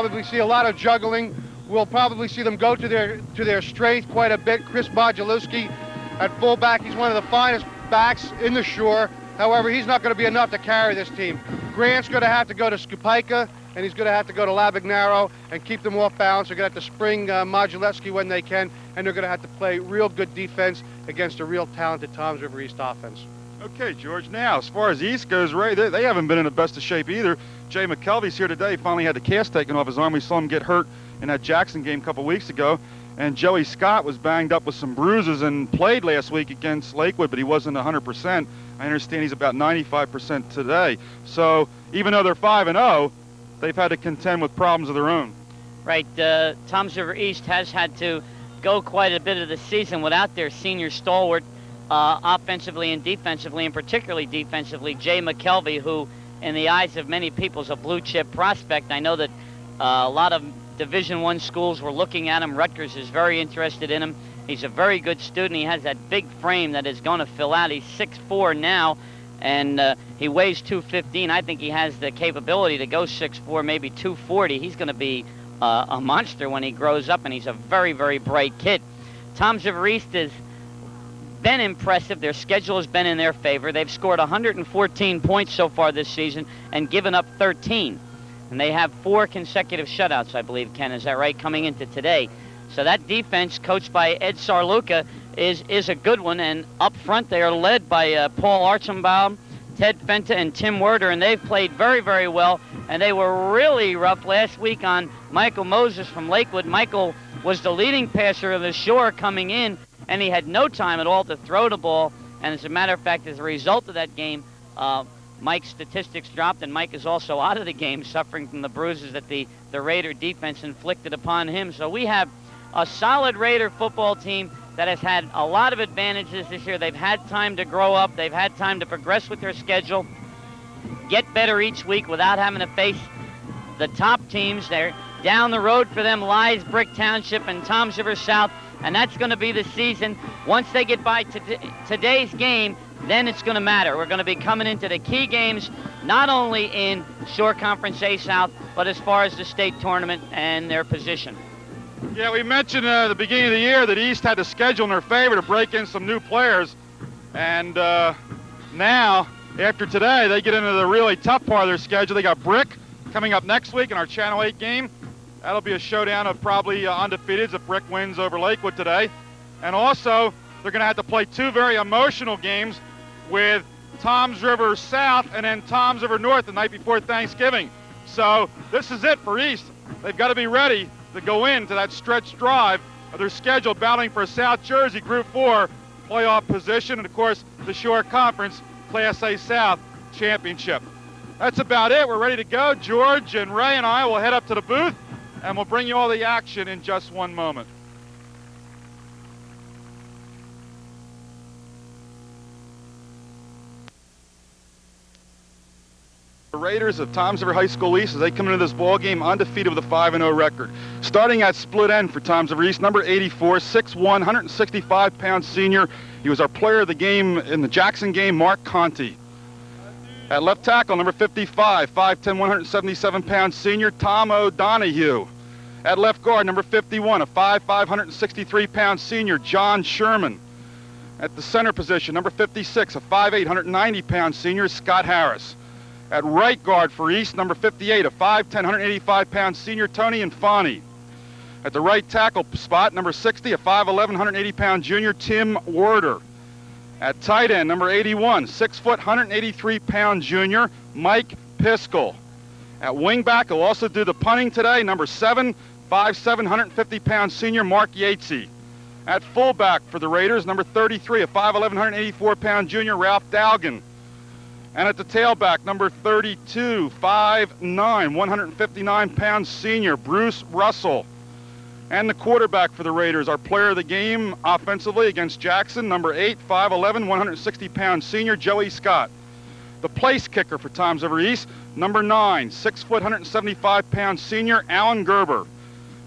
probably see a lot of juggling. We'll probably see them go to their strength quite a bit. Chris Zeluski at fullback, he's one of the finest backs in the Shore. However, he's not going to be enough to carry this team. Grant's going to have to go to Yajaica, and he's going to have to go to Labignaro and keep them off balance. They're going to have to spring Modulewski when they can, and they're going to have to play real good defense against a real talented Toms River East offense. Okay, George. Now, as far as East goes, Ray, they haven't been in the best of shape either. Jay McKelvey's here today. Finally had the cast taken off his arm. We saw him get hurt in that Jackson game a couple weeks ago. And Joey Scott was banged up with some bruises and played last week against Lakewood, but he wasn't 100%. I understand he's about 95% today. So even though they're 5-0, they've had to contend with problems of their own. Right. Toms River East has had to go quite a bit of the season without their senior stalwart, offensively and defensively, and particularly defensively, Jay McKelvey, who in the eyes of many people is a blue chip prospect. I know that a lot of Division I schools were looking at him. Rutgers is very interested in him. He's a very good student. He has that big frame that is going to fill out. He's 6'4" now, and he weighs 215. I think he has the capability to go 6'4", maybe 240. He's going to be a monster when he grows up, and he's a very, very bright kid. Toms River East has been impressive. Their schedule has been in their favor. They've scored 114 points so far this season and given up 13. And they have 4 consecutive shutouts, I believe, Ken. Is that right, coming into today? So that defense, coached by Ed Sarluca, is a good one. And up front, they are led by Paul Archimbaud, Ted Fenta, and Tim Werder. And they've played very, very well. And they were really rough last week on Michael Moses from Lakewood. Michael was the leading passer of the Shore coming in, and he had no time at all to throw the ball. And as a matter of fact, as a result of that game, Mike's statistics dropped, and Mike is also out of the game, suffering from the bruises that the Raider defense inflicted upon him. So we have a solid Raider football team that has had a lot of advantages this year. They've had time to grow up. They've had time to progress with their schedule, get better each week without having to face the top teams. They're down the road for them lies Brick Township and Toms River South, and that's going to be the season. Once they get by today's game, then it's going to matter. We're going to be coming into the key games, not only in Shore Conference A South, but as far as the state tournament and their position. Yeah, we mentioned at the beginning of the year that East had the schedule in their favor to break in some new players. And now, after today, they get into the really tough part of their schedule. They got Brick coming up next week in our Channel 8 game. That'll be a showdown of probably undefeateds if Brick wins over Lakewood today. And also, they're going to have to play 2 very emotional games with Toms River South and then Toms River North the night before Thanksgiving. So this is it for East. They've got to be ready to go into that stretch drive of their schedule, battling for a South Jersey Group 4 playoff position, and of course the Shore Conference Class A South Championship. That's about it. We're ready to go. George and Ray and I will head up to the booth, and we'll bring you all the action in just one moment. The Raiders of Toms River High School East as they come into this ball game undefeated with a 5-0 record. Starting at split end for Toms River East, number 84, 6'1", 165-pound senior. He was our player of the game in the Jackson game, Mark Conte. At left tackle, number 55, 5'10", 177-pound senior, Tom O'Donohue. At left guard, number 51, a 5'5", 163-pound senior, John Sherman. At the center position, number 56, a 5'8", 190-pound senior, Scott Harris. At right guard for East, number 58, a 5'10", 185-pound senior, Tony Infante. At the right tackle spot, number 60, a 5'11", 180-pound junior, Tim Werder. At tight end, number 81, 6 foot, 183-pound junior, Mike Piscal. At wingback, he'll also do the punting today, number 7, 5'7", 150-pound senior, Mark Yatesy. At fullback for the Raiders, number 33, a 5'11", 184-pound junior, Ralph Dowgin. And at the tailback, number 32, 5'9", 159-pound senior, Bruce Russell. And the quarterback for the Raiders, our player of the game offensively against Jackson, number 8, 5'11", 160-pound senior, Joey Scott. The place kicker for Toms River East, number 9, 6 foot, 175-pound senior, Alan Gerber.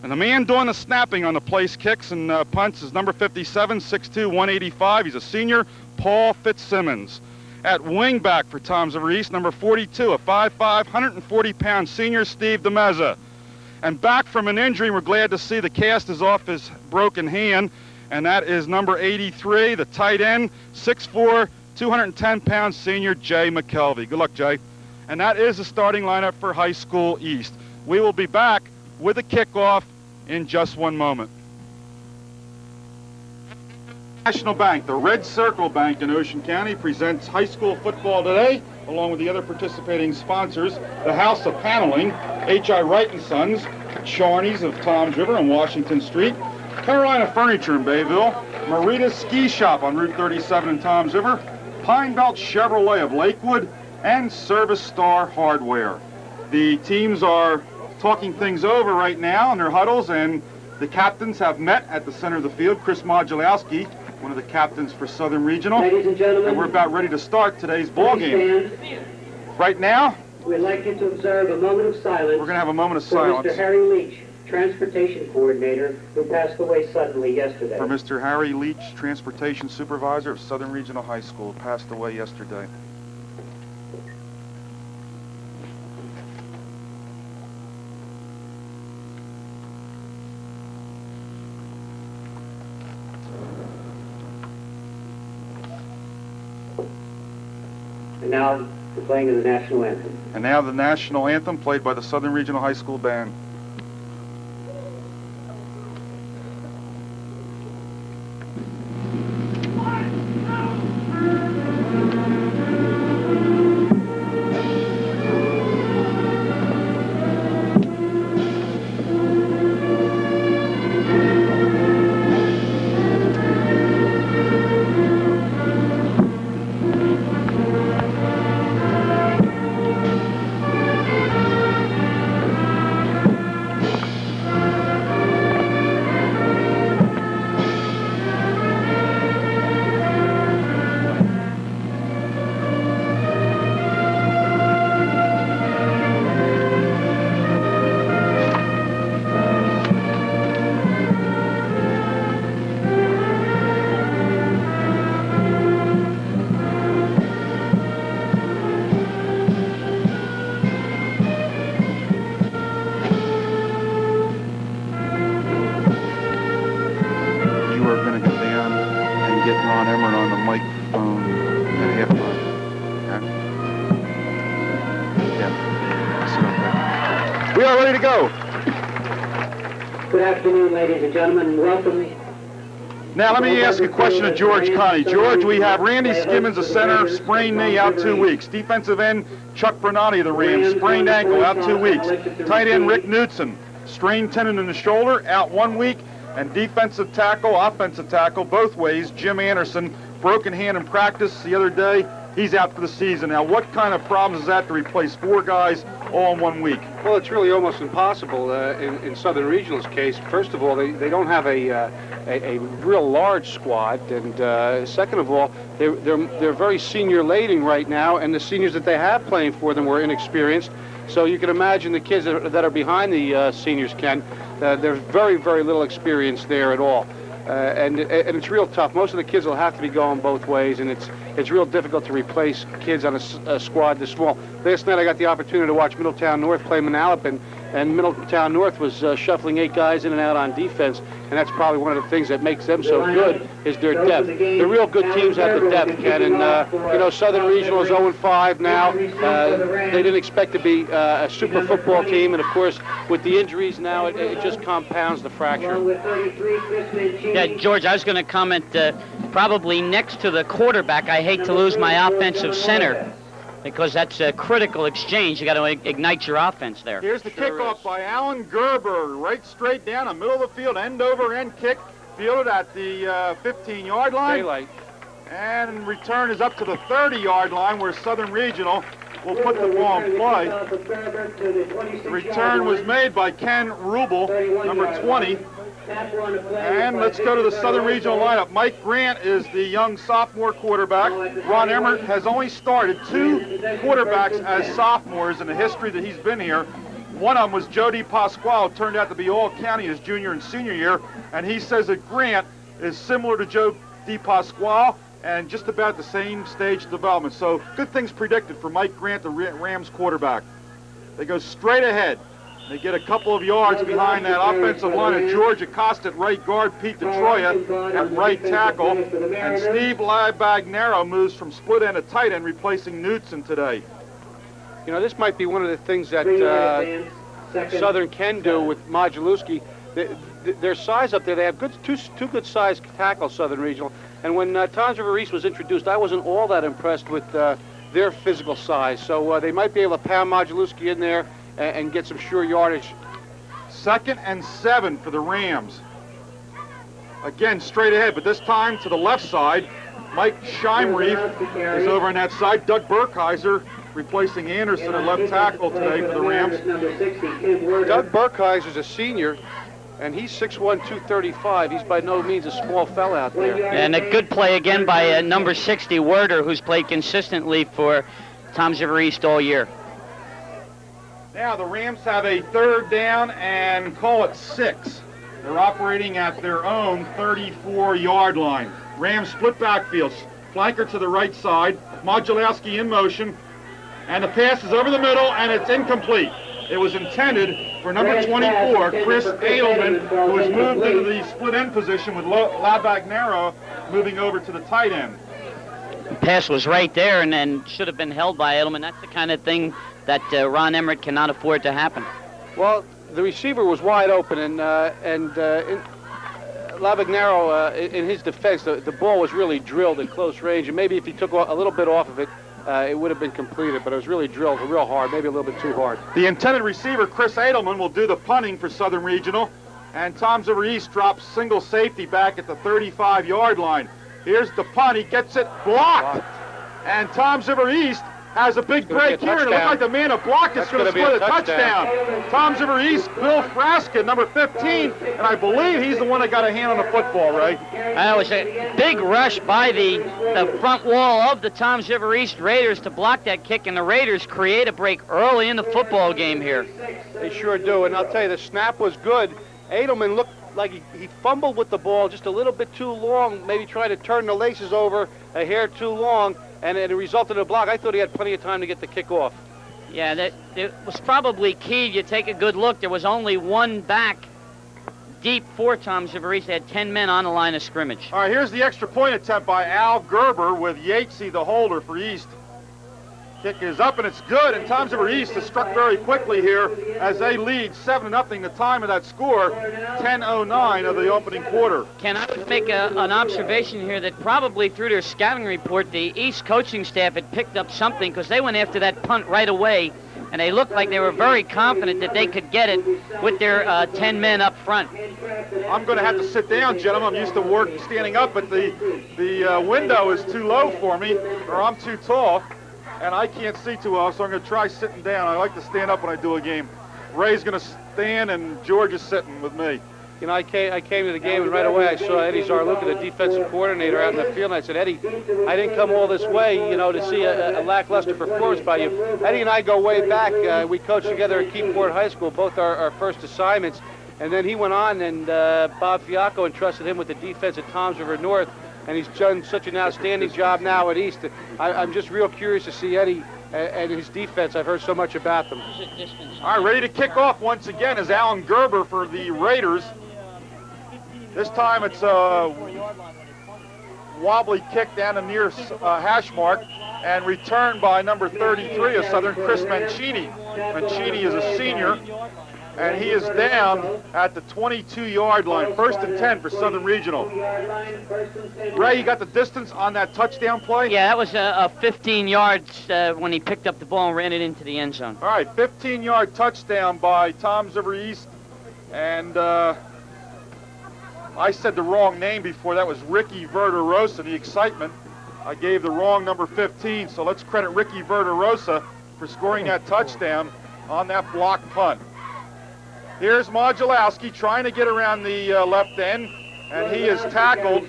And the man doing the snapping on the place kicks and punts is number 57, 6'2", 185. He's a senior, Paul Fitzimmons. At wingback for Toms River East, number 42, a 5'5", 140-pound senior, Steve DiMezza. And back from an injury, we're glad to see the cast is off his broken hand, and that is number 83, the tight end, 6'4", 210-pound senior Jay McKelvey. Good luck, Jay. And that is the starting lineup for High School East. We will be back with the kickoff in just one moment. National Bank, the Red Circle Bank in Ocean County, presents high school football today, along with the other participating sponsors, the House of Paneling, H.I. Wright & Sons, Charney's of Toms River on Washington Street, Carolina Furniture in Bayville, Marita's Ski Shop on Route 37 in Toms River, Pine Belt Chevrolet of Lakewood, and Service Star Hardware. The teams are talking things over right now in their huddles, and the captains have met at the center of the field. Chris Modulowski, one of the captains for Southern Regional. Ladies and gentlemen, and we're about ready to start today's ball game. Right now, we'd like you to observe a moment of silence. We're going to have a moment of for silence Mr. Harry Leach, Transportation Coordinator, who passed away suddenly yesterday. for Mr. Harry Leach, Transportation Supervisor of Southern Regional High School, passed away yesterday. And now, the playing of the national anthem. And now the national anthem played by the Southern Regional High School Band. We are ready to go. Good afternoon, ladies and gentlemen. Welcome. Now, let me ask a question of George Connie. George, we have Randy Skimmons, the center, sprained knee, out 2 weeks. Defensive end, Chuck Bernardi of the Rams, sprained ankle, out 2 weeks. Tight end, Rick Knudsen, strained tendon in the shoulder, out 1 week. And defensive tackle, offensive tackle, both ways, Jim Anderson, broken hand in practice the other day. He's out for the season. Now, what kind of problems is that to replace 4 guys all in 1 week? Well, it's really almost impossible in Southern Regional's case. First of all, they don't have a real large squad, and second of all, they're very senior laden right now, and the seniors that they have playing for them were inexperienced. So you can imagine the kids that are behind the seniors, Ken, there's very, very little experience there at all. And it's real tough. Most of the kids will have to be going both ways, and it's real difficult to replace kids on a squad this small. Last night I got the opportunity to watch Middletown North play Manalapan, and Middletown North was shuffling 8 guys in and out on defense, and that's probably one of the things that makes them so good is their depth. The real good teams have the depth, Ken, and you know, Southern Regional is 0-5 now. They didn't expect to be a super football team, and of course, with the injuries now, it just compounds the fracture. Yeah, George, I was going to comment, probably next to the quarterback, I hate to lose my offensive center, because that's a critical exchange. You got to ignite your offense there. Here's the kickoff by Alan Gerber, right straight down the middle of the field, end over end kick, fielded at the 15-yard line. Daylight. And return is up to the 30-yard line, where Southern Regional will put the ball in play. The return was made by Ken Rubel, number 20. And let's go to the Southern Regional lineup. Mike Grant is the young sophomore quarterback. Ron Emmert has only started 2 quarterbacks as sophomores in the history that he's been here. One of them was Joe DiPasquale, turned out to be all-county his junior and senior year, and he says that Grant is similar to Joe DiPasquale and just about the same stage of development. So good things predicted for Mike Grant, the Rams quarterback. They go straight ahead. They get a couple of yards behind that offensive line of George Acosta at right guard, Pete DeTroya at right tackle, and Steve Labagnaro moves from split end to tight end, replacing Knudsen today. You know, this might be one of the things that Southern can do with Modulewski. Their size up there, they have two good sized tackles, Southern Regional. And when Toms River East was introduced, I wasn't all that impressed with their physical size. So they might be able to pound Modulewski in there and get some sure yardage. 2nd and 7 for the Rams. Again, straight ahead, but this time to the left side. Mike Scheimreef is over on that side. Doug Burkheiser replacing Anderson at left tackle today for the Rams. Doug Burkheiser's a senior, and he's 6'1", 235. He's by no means a small fella out there. And a good play again by number 60, Werder, who's played consistently for Toms River East all year. Now the Rams have a 3rd down and call it 6. They're operating at their own 34-yard line. Rams split backfields. Flanker to the right side. Modulewski in motion. And the pass is over the middle, and it's incomplete. It was intended for number 24, Chris Edelman, who has moved into the split end position with Labagnaro moving over to the tight end. The pass was right there and should have been held by Edelman. That's the kind of thing that Ron Emmert cannot afford to happen. Well, the receiver was wide open, and Labagnaro, in his defense, the ball was really drilled at close range, and maybe if he took a little bit off of it, it would have been completed, but it was really drilled real hard, maybe a little bit too hard. The intended receiver, Chris Edelman, will do the punting for Southern Regional, and Toms River East drops single safety back at the 35-yard line. Here's the punt. He gets it blocked, and Toms River East has a big break here, and it looks like the man who blocked it's going to split a touchdown. Toms River East, Bill Frasca, number 15, and I believe he's the one that got a hand on the football, right? That was a big rush by the front wall of the Toms River East Raiders to block that kick, and the Raiders create a break early in the football game here. They sure do, and I'll tell you, the snap was good. Edelman looked like he fumbled with the ball just a little bit too long, maybe trying to turn the laces over a hair too long, and it resulted in a block. I thought he had plenty of time to get the kick off. Yeah, that it was probably key. You take a good look. There was only one back deep for Toms River East. They had 10 men on the line of scrimmage. All right, here's the extra point attempt by Al Gerber with Yajaica, the holder for East. Kick is up, and it's good, and Toms River East has struck very quickly here as they lead 7-0. The time of that score, 10:09 of the opening quarter. Can I make an observation here that probably through their scouting report, the East coaching staff had picked up something because they went after that punt right away, and they looked like they were very confident that they could get it with their 10 men up front. I'm going to have to sit down, gentlemen. I'm used to standing up, but the window is too low for me, or I'm too tall. And I can't see too well, so I'm going to try sitting down. I like to stand up when I do a game. Ray's going to stand, and George is sitting with me. You know, I came to the game, and right away I saw Eddie Sarluca, the defensive coordinator, out in the field, and I said, Eddie, I didn't come all this way, you know, to see a lackluster performance by you. Eddie and I go way back. We coached together at Keyport High School, both our first assignments. And then he went on, and Bob Fiacco entrusted him with the defense at Toms River North. And he's done such an outstanding job now at East. I'm just real curious to see Eddie and his defense. I've heard so much about them. All right, ready to kick off once again is Alan Gerber for the Raiders. This time it's a wobbly kick down the near hash mark and returned by number 33 of Southern, Chris Mancini. Mancini is a senior, and he is down at the 22-yard line. 1st and 10 for Southern Regional. Ray, you got the distance on that touchdown play? Yeah, that was a 15 yards when he picked up the ball and ran it into the end zone. All right, 15-yard touchdown by Toms River East. And I said the wrong name before. That was Ricky Verderosa, the excitement. I gave the wrong number 15, so let's credit Ricky Verderosa for scoring that touchdown on that block punt. Here's Modulewski trying to get around the left end, and he is tackled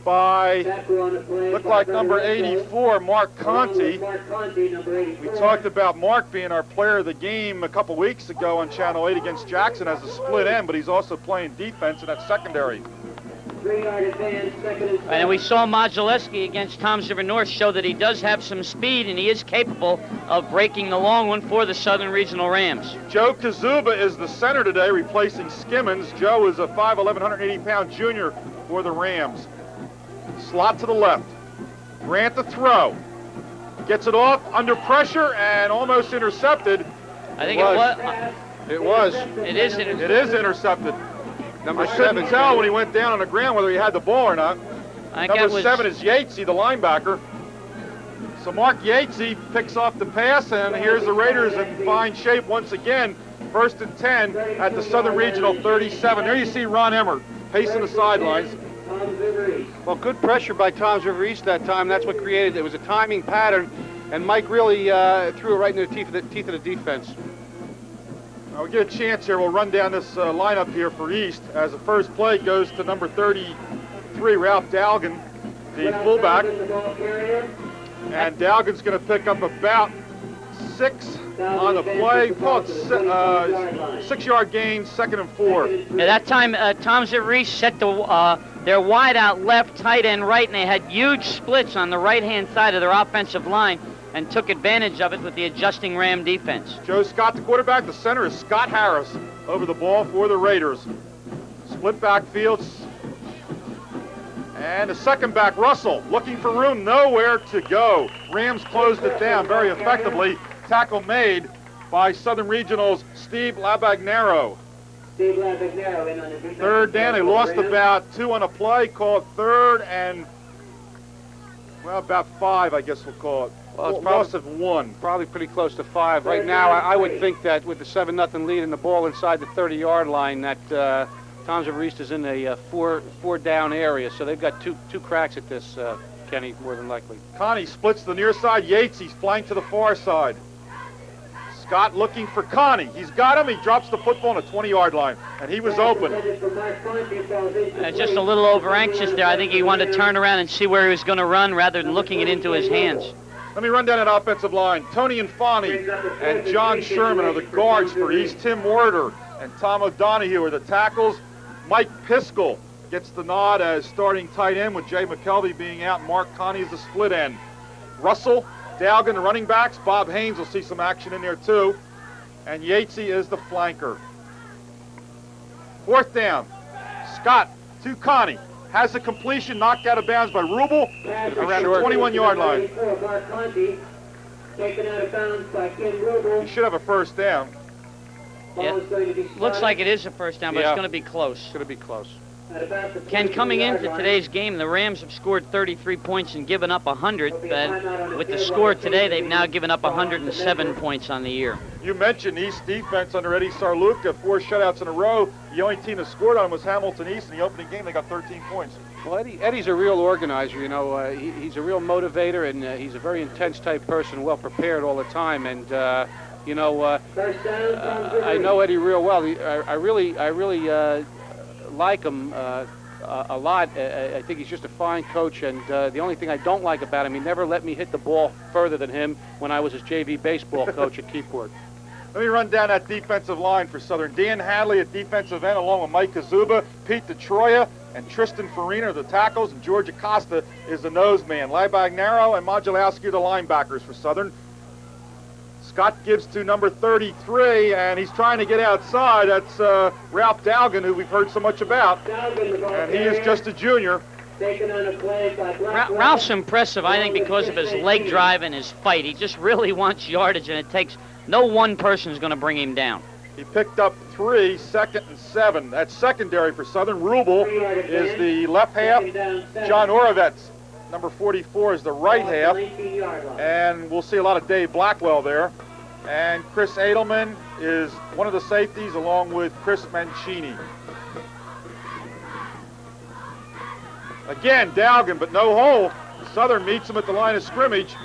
by, looked like number 84, Mark Conte. We talked about Mark being our player of the game a couple weeks ago on Channel 8 against Jackson as a split end, but he's also playing defense in that secondary. 3-yard advance, second and 7. And we saw Modulewski against Toms River North show that he does have some speed and he is capable of breaking the long one for the Southern Regional Rams. Joe Kazuba is the center today, replacing Skimmons. Joe is a 5'11", 180-pound junior for the Rams. Slot to the left. Grant the throw. Gets it off under pressure and almost intercepted. I think it was. It was. It is intercepted. It is intercepted. Number I couldn't 7. tell when he went down on the ground whether he had the ball or not. I think Number that was, 7 is Yatesy, the linebacker. So Mark Yatesy picks off the pass, and here's the Raiders in fine shape once again. 1st and 10 at the Southern Regional 37. There you see Ron Emmert pacing the sidelines. Well, good pressure by Toms River East that time. That's what created it. It was a timing pattern, and Mike really threw it right into the teeth of the defense. We'll get a chance here. We'll run down this lineup here for East as the first play goes to number 33, Ralph Dowgin, the fullback. And Dowgin's going to pick up about 6 on the play. Call it 6-yard gain, 2nd and 4. Yeah, that time Toms River East set their wide out left, tight end right, and they had huge splits on the right-hand side of their offensive line and took advantage of it with the adjusting Ram defense. Joe Scott, the quarterback. The center is Scott Harris over the ball for the Raiders. Split backfields. And the second back, Russell, looking for room, nowhere to go. Rams closed it down very effectively. Tackle made by Southern Regional's Steve Labagnaro. Steve Labagnaro in on the defense. 3rd down, they lost about 2 on a play, call it 3rd and, well, about 5, I guess we'll call it. Well, it's loss of 1. Probably pretty close to 5. Right now, I would think that with the 7-0 lead and the ball inside the 30-yard line, that Toms River East is in a 4-down area, so they've got two cracks at this, Kenney, more than likely. Connie splits to the near side. Yates, he's flanked to the far side. Scott looking for Connie. He's got him. He drops the football on the 20-yard line, and he was open. Just a little over anxious there. I think he wanted to turn around and see where he was going to run rather than looking it into his hands. Let me run down that offensive line. Tony Infante and John Sherman are the guards for East. Tim Werder and Tom O'Donohue are the tackles. Mike Piscal gets the nod as starting tight end with Jay McKelvey being out. Mark Connie is the split end. Russell, Dowgin, the running backs. Bob Haynes will see some action in there too. And Yatesy is the flanker. 4th down. Scott to Connie. Has the completion knocked out of bounds by Rubel around the 21-yard line. He should have a 1st down. Yeah. Looks like it is a 1st down, but it's going to be close. It's going to be close. Ken, coming into today's game, the Rams have scored 33 points and given up 100, but with the score today, they've now given up 107 points on the year. You mentioned East defense under Eddie Sarluca, 4 shutouts in a row. The only team that scored on him was Hamilton East. In the opening game, they got 13 points. Well, Eddie's a real organizer, you know. He's a real motivator, and he's a very intense type person, well prepared all the time. And you know, I know Eddie real well. I really like him a lot. I think he's just a fine coach, and the only thing I don't like about him, he never let me hit the ball further than him when I was his JV baseball coach at Keyport. Let me run down that defensive line for Southern. Dan Hadley at defensive end, along with Mike Kazuba, Pete DeTroya, and Tristan Farina are the tackles, and George Acosta is the nose man. Labagnaro and Modulowski are the linebackers for Southern. Scott gives to number 33, and he's trying to get outside. That's Ralph Dowgin, who we've heard so much about, and he is just a junior. Ralph's impressive, I think, because of his leg drive and his fight. He just really wants yardage, and it takes no one person is going to bring him down. He picked up 3, 2nd and 7. That's secondary for Southern. Rubel is the left half. John Orovets, number 44, is the right half. And we'll see a lot of Dave Blackwell there. And Chris Edelman is one of the safeties, along with Chris Mancini. Again, Dowgin, but no hole. Southern meets him at the line of scrimmage.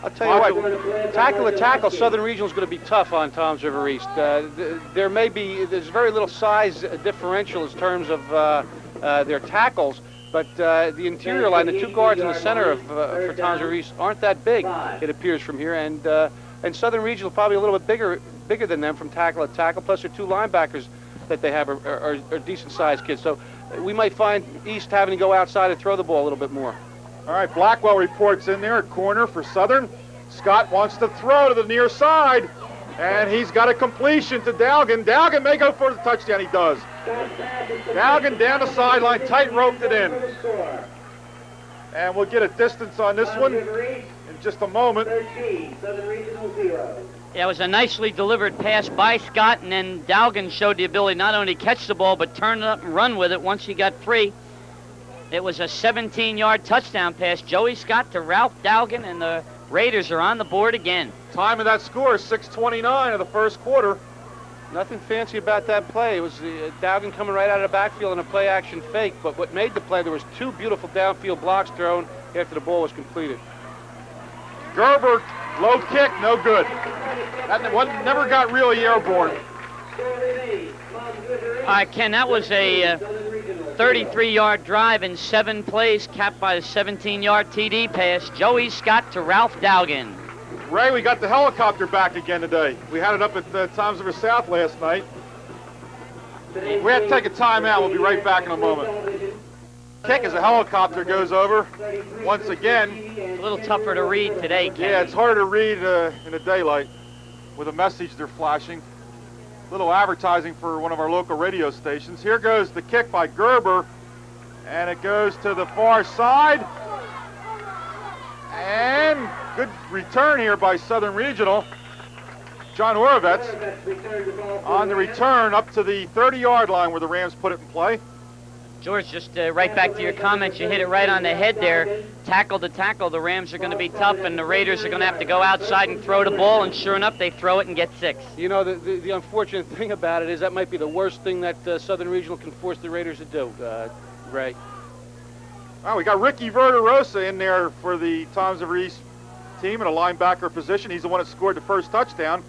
I'll tell you what, tackle to tackle, Southern Regional is going to be tough on Toms River East. There's very little size differential in terms of their tackles, but the interior line, the 2 guards in the center for Toms River East aren't that big, it appears from here, and Southern Regional probably a little bit bigger than them from tackle to tackle, plus their 2 linebackers that they have are decent-sized kids. So we might find East having to go outside and throw the ball a little bit more. All right, Blackwell reports in there at corner for Southern. Scott wants to throw to the near side, and he's got a completion to Dowgin. Dowgin may go for the touchdown. He does. Dowgin down the sideline, tight roped it in. And we'll get a distance on this one in just a moment. Yeah, it was a nicely delivered pass by Scott, and then Dowgin showed the ability not only to catch the ball, but turn it up and run with it once he got free. It was a 17-yard touchdown pass. Joey Scott to Ralph Dowgin, and the Raiders are on the board again. Time of that score is 6:29 of the first quarter. Nothing fancy about that play. It was Dowgin coming right out of the backfield in a play-action fake, but what made the play, there was two beautiful downfield blocks thrown after the ball was completed. Gerber, low kick, no good. That one never got really airborne. Ken, that was a 33-yard drive in 7 plays, capped by a 17-yard TD pass. Joey Scott to Ralph Dowgin. Ray, we got the helicopter back again today. We had it up at Toms River South last night. We had to take a timeout. We'll be right back in a moment. Kick as a helicopter goes over once again. A little tougher to read today, Ken. Yeah, it's harder to read in the daylight with a message they're flashing. Little advertising for one of our local radio stations. Here goes the kick by Gerber, and it goes to the far side. And good return here by Southern Regional. John Orovets on the return up to the 30-yard line where the Rams put it in play. George, just right back to your comments, you hit it right on the head there. Tackle to tackle, the Rams are going to be tough, and the Raiders are going to have to go outside and throw the ball, and sure enough, they throw it and get 6. You know, the unfortunate thing about it is that might be the worst thing that Southern Regional can force the Raiders to do, Ray. Well, we got Ricky Verderosa in there for the Toms River East team in a linebacker position. He's the one that scored the first touchdown.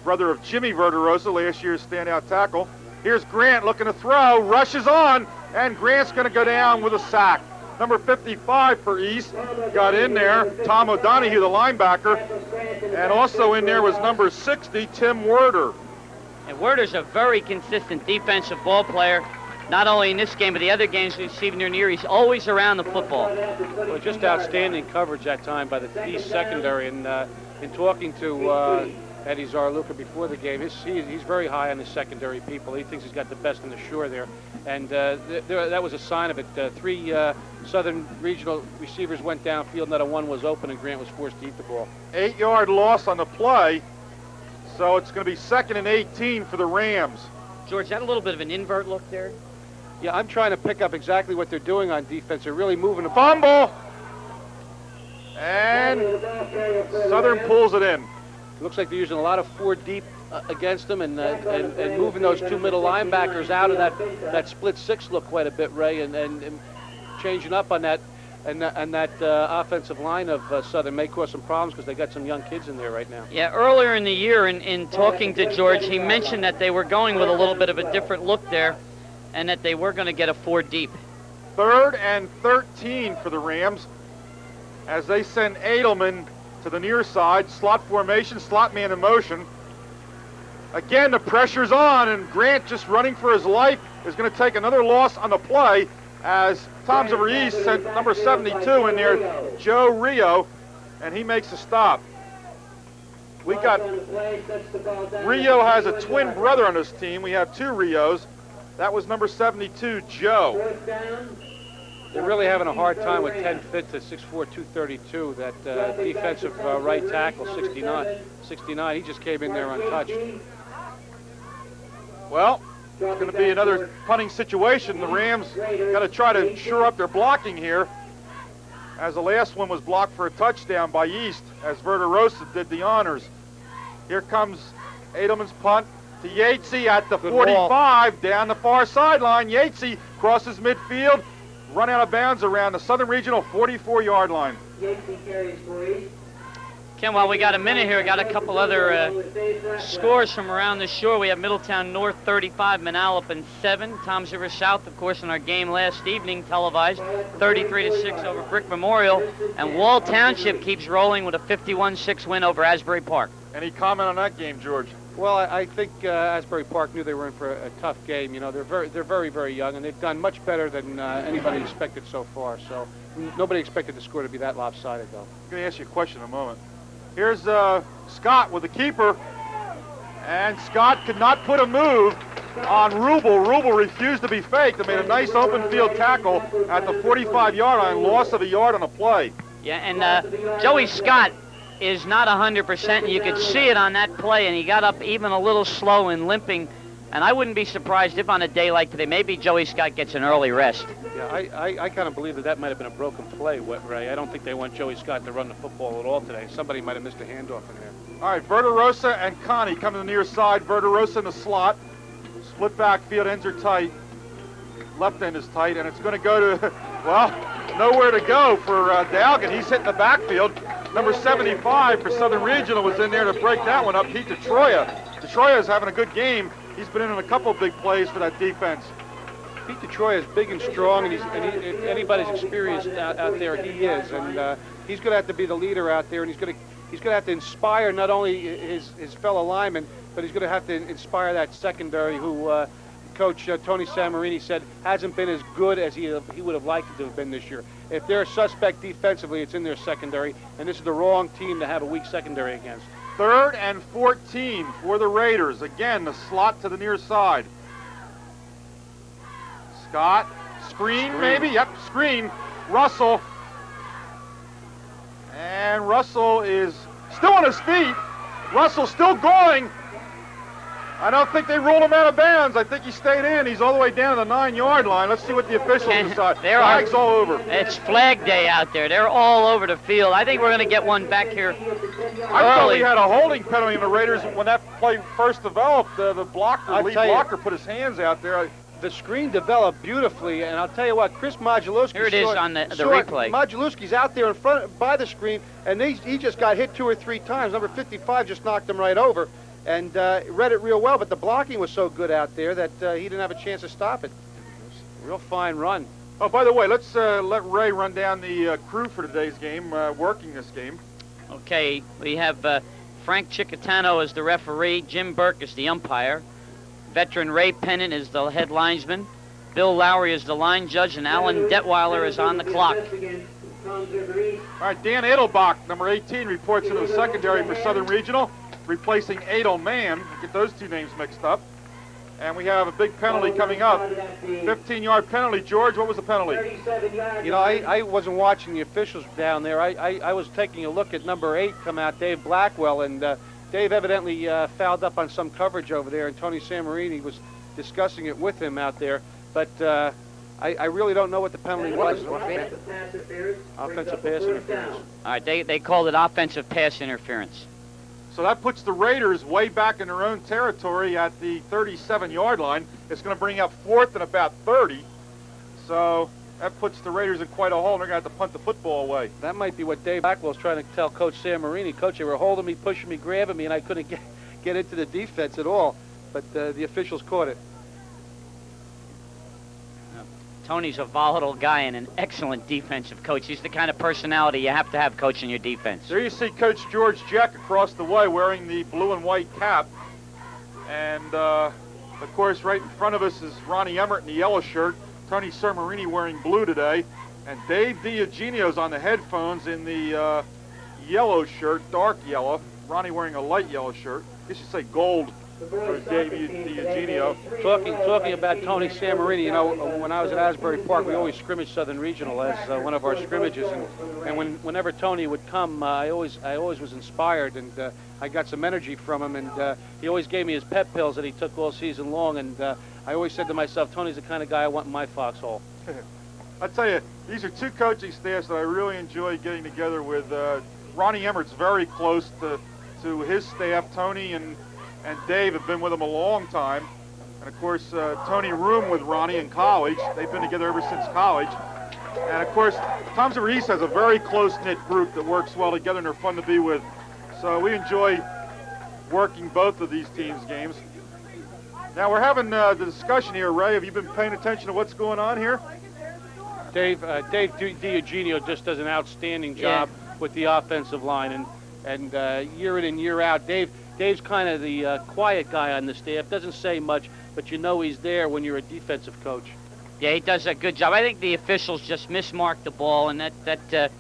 Brother of Jimmy Verderosa, last year's standout tackle. Here's Grant looking to throw, rushes on, and Grant's going to go down with a sack. Number 55 for East got in there, Tom O'Donohue, the linebacker, and also in there was number 60, Tim Werder. And Werder's a very consistent defensive ball player, not only in this game, but the other games we've seen near. He's always around the football. Well, just outstanding coverage that time by the East secondary, and in talking to Eddie Sarluca before the game, he's very high on the secondary people. He thinks he's got the best in the shore there. And that was a sign of it. 3 Southern Regional receivers went downfield, not a one was open, and Grant was forced to eat the ball. 8-yard loss on the play, so it's going to be 2nd and 18 for the Rams. George, that a little bit of an invert look there? Yeah, I'm trying to pick up exactly what they're doing on defense. They're really moving the fumble, and Southern pulls it in. It looks like they're using a lot of 4 deep against them, and moving those 2 middle linebackers out of that split 6 look quite a bit, Ray, and changing up on that, and that offensive line of Southern may cause some problems because they got some young kids in there right now. Yeah, earlier in the year, in talking to George, he mentioned that they were going with a little bit of a different look there, and that they were going to get a 4 deep. 3rd and 13 for the Rams as they send Edelman to the near side, slot formation, slot man in motion. Again, the pressure's on, and Grant, just running for his life, is going to take another loss on the play as Toms River East sent number 72 in there, Joe Rio, and he makes a stop. We got, Rio has a twin brother on his team. We have 2 Rios. That was number 72, Joe. They're really having a hard time with 10 Fit to 6'4", 232. That defensive right tackle, 69. He just came in there untouched. Well, it's going to be another punting situation. The Rams got to try to shore up their blocking here, as the last one was blocked for a touchdown by East, as Verderosa did the honors. Here comes Edelman's punt to Yatesy at the 45, down the far sideline. Yatesy crosses midfield, run out of bounds around the Southern Regional 44-yard line. Ken, while we got a minute here, we got a couple other scores from around the shore. We have Middletown North 35, Manalapan 7. Toms River South, of course, in our game last evening, televised 33-6 over Brick Memorial. And Wall Township keeps rolling with a 51-6 win over Asbury Park. Any comment on that game, George? Well, I think Asbury Park knew they were in for a tough game. You know, they're very, very young, and they've done much better than anybody expected so far. So nobody expected the score to be that lopsided, though. I'm going to ask you a question in a moment. Here's Scott with the keeper, and Scott could not put a move on Rubel. Rubel refused to be faked and made a nice open field tackle at the 45-yard line, loss of a yard on a play. Yeah, and Joey Scott is not 100%. You could see it on that play, and he got up even a little slow and limping. And I wouldn't be surprised if on a day like today, maybe Joey Scott gets an early rest. Yeah, I kind of believe that might have been a broken play, Ray. I don't think they want Joey Scott to run the football at all today. Somebody might have missed a handoff in there. All right, Verderosa and Kenney come to the near side. Verderosa in the slot. Split backfield, ends are tight. Left end is tight, and it's going to go to, well, nowhere to go for Dowgin. He's hitting the backfield. Number 75 for Southern Regional was in there to break that one up. Pete DeTroya. DeTroya is having a good game. He's been in a couple of big plays for that defense. Pete DeTroya is big and strong, and if anybody's experienced out there, he is. And he's going to have to be the leader out there, and he's going to have to inspire not only his fellow linemen, but he's going to have to inspire that secondary who Coach Tony Sammarini said hasn't been as good as he would have liked it to have been this year. If they're a suspect defensively, it's in their secondary, and this is the wrong team to have a weak secondary against. 3rd and 14 for the Raiders. Again, the slot to the near side. Scott, screen maybe? Yep, screen. Russell. And Russell is still on his feet. Russell still going. I don't think they ruled him out of bounds. I think he stayed in. He's all the way down to the 9-yard line. Let's see what the officials decide. Flags all over. It's flag day out there. They're all over the field. I think we're going to get one back here I thought we had a holding penalty in the Raiders when that play first developed. The lead blocker put his hands out there. The screen developed beautifully, and I'll tell you what, Chris Modulowski. Here it is on the replay. Modulowski's out there in front by the screen, and he just got hit 2 or 3 times. Number 55 just knocked him right over, and read it real well. But the blocking was so good out there that he didn't have a chance to stop it. Real fine run. Oh, by the way, let's let Ray run down the crew for today's game, working this game. Okay, we have Frank Chickatano as the referee, Jim Burke is the umpire, veteran Ray Pennant is the head linesman, Bill Lowry is the line judge, and Alan Detweiler is on the clock. All right, Dan Edelbach, number 18, reports into the secondary for Southern Regional, replacing Edelman. Get those two names mixed up. And we have a big penalty coming up. 15-yard penalty. George, what was the penalty? You know, I wasn't watching the officials down there. I was taking a look at number 8 come out, Dave Blackwell, and Dave evidently fouled up on some coverage over there, and Tony Sammarini was discussing it with him out there. But I really don't know what the penalty was. Offensive pass interference. All right, they called it offensive pass interference. So that puts the Raiders way back in their own territory at the 37-yard line. It's going to bring up 4th and about 30. So that puts the Raiders in quite a hole, and they're going to have to punt the football away. That might be what Dave Blackwell's trying to tell Coach Sammarini. Coach, they were holding me, pushing me, grabbing me, and I couldn't get into the defense at all. But the officials caught it. Tony's a volatile guy and an excellent defensive coach. He's the kind of personality you have to have coaching your defense. There you see Coach George Jeck across the way wearing the blue and white cap. And, of course, right in front of us is Ronnie Emmert in the yellow shirt. Tony Sammarini wearing blue today. And Dave D'Eugenio's on the headphones in the yellow shirt, dark yellow. Ronnie wearing a light yellow shirt. I guess you say gold. For Dave D'Eugenio. Talking about Tony Sammarini, you know, when I was at Asbury Park, we always scrimmaged Southern Regional as one of our scrimmages, and whenever Tony would come, I always was inspired, and I got some energy from him, and he always gave me his pep pills that he took all season long, and I always said to myself, Tony's the kind of guy I want in my foxhole. I tell you, these are two coaching staffs that I really enjoy getting together with. Ronnie Emmert's very close to his staff. Tony and Dave have been with him a long time. And, of course, Tony roomed with Ronnie in college. They've been together ever since college. And, of course, Tom's River East has a very close-knit group that works well together, and they're fun to be with. So we enjoy working both of these teams' games. Now, we're having the discussion here. Ray, have you been paying attention to what's going on here? Dave D'Eugenio just does an outstanding job with the offensive line. And year in and year out, Dave Dave's kind of the quiet guy on the staff, doesn't say much, but you know he's there when you're a defensive coach. Yeah, he does a good job. I think the officials just mismarked the ball, and that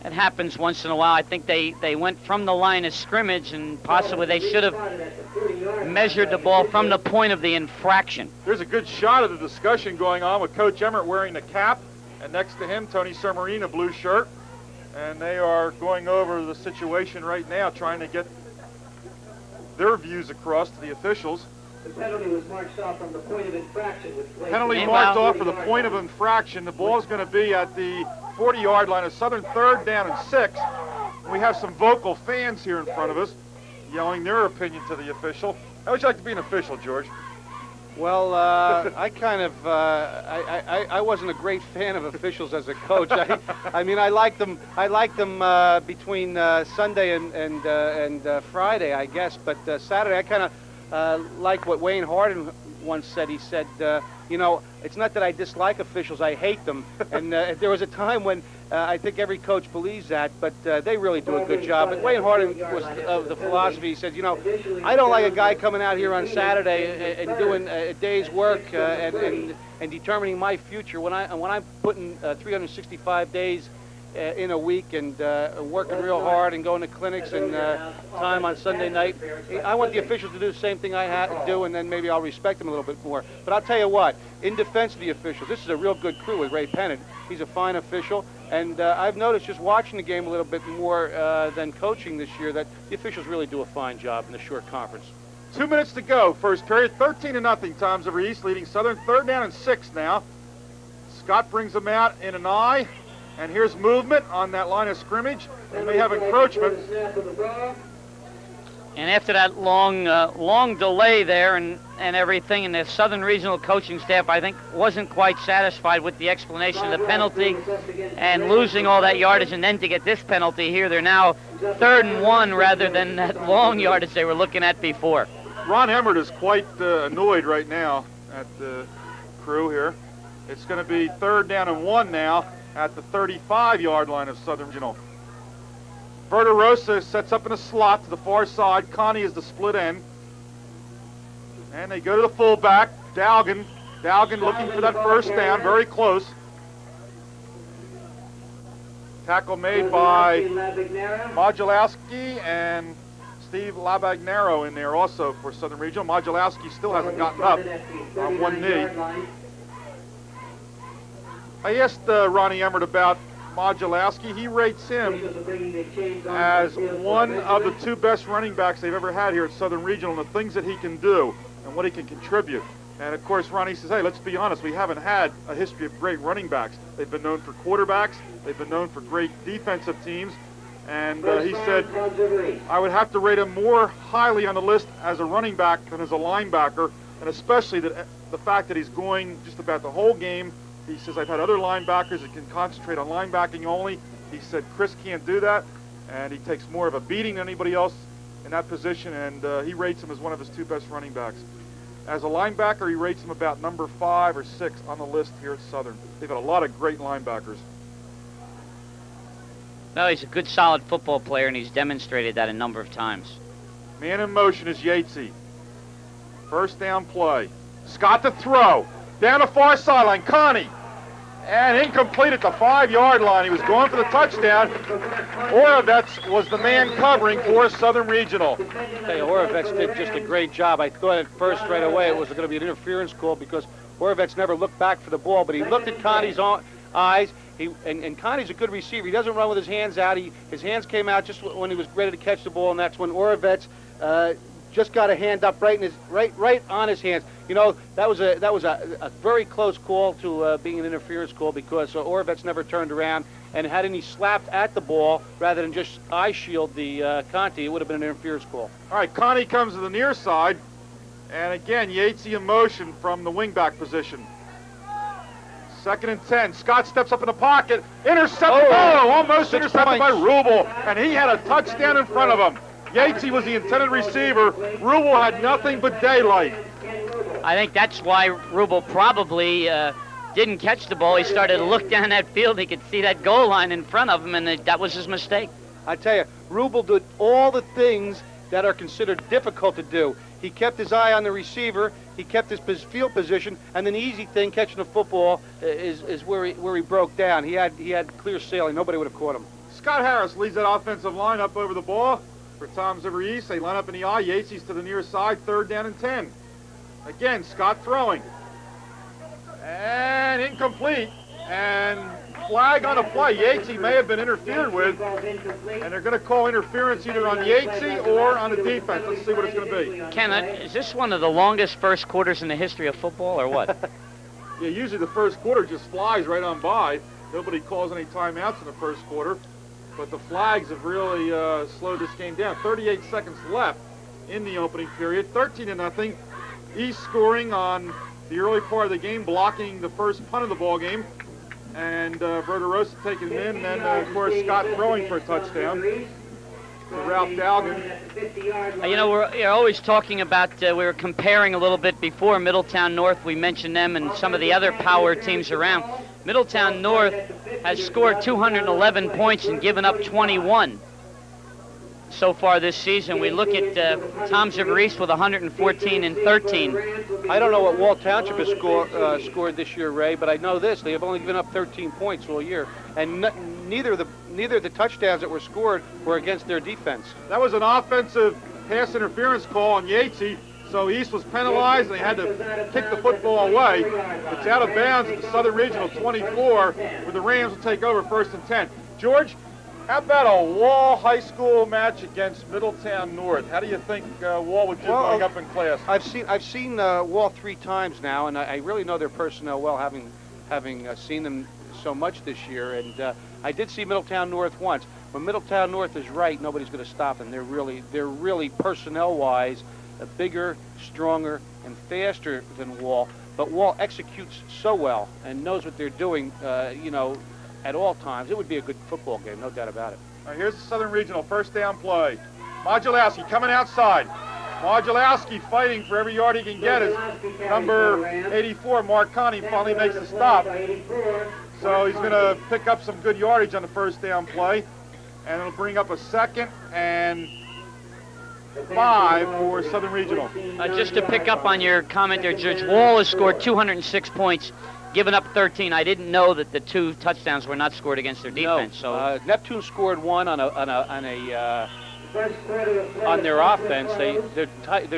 happens once in a while. I think they went from the line of scrimmage, and possibly they should have measured the ball from the point of the infraction. There's a good shot of the discussion going on with Coach Emmert wearing the cap, and next to him, Tony Sermarine, a blue shirt. And they are going over the situation right now, trying to get their views across to the officials. The penalty was marked off from the point of infraction. Penalty marked off for the point of infraction. The ball is going to be at the 40-yard line of Southern, 3rd down and 6. We have some vocal fans here in front of us yelling their opinion to the official. How would you like to be an official, George? Well, I kind of, I wasn't a great fan of officials as a coach. I mean, I liked them between Sunday and Friday, I guess. But Saturday, I kind of like what Wayne Harden once said. He said, you know, it's not that I dislike officials, I hate them. And there was a time when I think every coach believes that, but they really do a good job. But Wayne Harden was of the philosophy. He said, you know, I don't like a guy coming out here on Saturday and doing a day's work and determining my future when I'm putting 365 days in a week and working real hard and going to clinics and time on Sunday night. I want the officials to do the same thing I do, and then maybe I'll respect them a little bit more. But I'll tell you what, in defense of the officials, this is a real good crew with Ray Pennant. He's a fine official, and I've noticed just watching the game a little bit more than coaching this year that the officials really do a fine job in the short conference. 2 minutes to go, first period, 13-0, Toms River East leading Southern, 3rd down and 6 now. Scott brings them out in an eye. And here's movement on that line of scrimmage. And they have encroachment. And after that long delay there and everything, and the Southern Regional coaching staff, I think, wasn't quite satisfied with the explanation of the penalty and losing all that yardage, and then to get this penalty here, they're now 3rd and 1 rather than that long yardage they were looking at before. Ron Emmert is quite annoyed right now at the crew here. It's going to be 3rd down and 1 now at the 35-yard line of Southern Regional. Verderosa sets up in a slot to the far side. Connie is the split end. And they go to the fullback, Dowgin. Dowgin looking for that first down, very close. Tackle made by Modulowski and Steve Labagnaro in there also for Southern Regional. Modulowski still hasn't gotten up on one knee. I asked Ronnie Emmert about Modulowski. He rates him as one of the 2 best running backs they've ever had here at Southern Regional, and the things that he can do and what he can contribute. And of course, Ronnie says, hey, let's be honest, we haven't had a history of great running backs. They've been known for quarterbacks, they've been known for great defensive teams, and he said, I would have to rate him more highly on the list as a running back than as a linebacker, and especially the fact that he's going just about the whole game. He says, I've had other linebackers that can concentrate on linebacking only. He said, Chris can't do that, and he takes more of a beating than anybody else in that position, and he rates him as one of his 2 best running backs. As a linebacker, he rates him about number 5 or 6 on the list here at Southern. They've had a lot of great linebackers. No, he's a good, solid football player, and he's demonstrated that a number of times. Man in motion is Yatesy. First down play. Scott to throw. Down the far sideline, Connie. And incomplete at the 5-yard line. He was going for the touchdown. Oravets was the man covering for Southern Regional. Hey, Oravets did just a great job. I thought at first right away it was going to be an interference call because Oravets never looked back for the ball, but he looked at Connie's eyes. And Connie's a good receiver. He doesn't run with his hands out. His hands came out just when he was ready to catch the ball, and that's when Oravets just got a hand up right on his hands. You know, that was a very close call to being an interference call because Oravets never turned around, and had he slapped at the ball rather than just eye shield the Conte, it would have been an interference call. All right, Connie comes to the near side, and again, Yatesy in motion from the wingback position. 2nd and 10. Scott steps up in the pocket, intercepted. Almost intercepted by Rubel, and he had a touchdown in front of him. Yatesy was the intended receiver. Rubel had nothing but daylight. I think that's why Rubel probably didn't catch the ball. He started to look down that field. He could see that goal line in front of him, and that was his mistake. I tell you, Rubel did all the things that are considered difficult to do. He kept his eye on the receiver, he kept his field position, and then the easy thing, catching the football, is where he broke down. He had clear sailing. Nobody would have caught him. Scott Harris leads that offensive line up over the ball for Toms River East. They line up in the I. Yates's to the near side, 3rd down and 10. Again, Scott throwing. And incomplete. And flag on a play. Yatesy may have been interfered with. And they're going to call interference either on Yatesy or on the defense. Let's see what it's going to be. Ken, is this one of the longest first quarters in the history of football, or what? Yeah, usually the first quarter just flies right on by. Nobody calls any timeouts in the first quarter. But the flags have really slowed this game down. 38 seconds left in the opening period. 13-0. East scoring on the early part of the game, blocking the first punt of the ball game. And Verderosa taking it in. And, of course, Scott throwing for a touchdown to Ralph Dowgin. You know, we're always talking about, we were comparing a little bit before Middletown North. We mentioned them and some of the other power teams around. Middletown North has scored 211 points and given up 21 so far this season. We look at Toms River East with 114 and 13. I don't know what Wall Township has scored this year, Ray, but I know this. They have only given up 13 points all year. And neither of the touchdowns that were scored were against their defense. That was an offensive pass interference call on Yatesy. So East was penalized, and they had to kick the football away. It's out of bounds at the Southern Regional 24, where the Rams will take over 1st and 10. George, how about a Wall High School match against Middletown North? How do you think Wall would do going up in class? I've seen Wall 3 times now, and I really know their personnel well, having seen them so much this year. And I did see Middletown North once. When Middletown North is right, nobody's going to stop them. They're really personnel-wise bigger, stronger, and faster than Wall. But Wall executes so well and knows what they're doing, at all times. It would be a good football game, no doubt about it. All right, here's the Southern Regional 1st down play. Modulowski coming outside. Modulowski fighting for every yard he can get as number 84, Mark Connie, finally makes the stop. So he's going to pick up some good yardage on the 1st down play. And it'll bring up a 2nd and 5 for Southern Regional. Just to pick up on your comment there, Judge, Wall has scored 206 points, given up 13. I didn't know that the 2 touchdowns were not scored against their defense. No, Neptune scored 1 on their offense. Their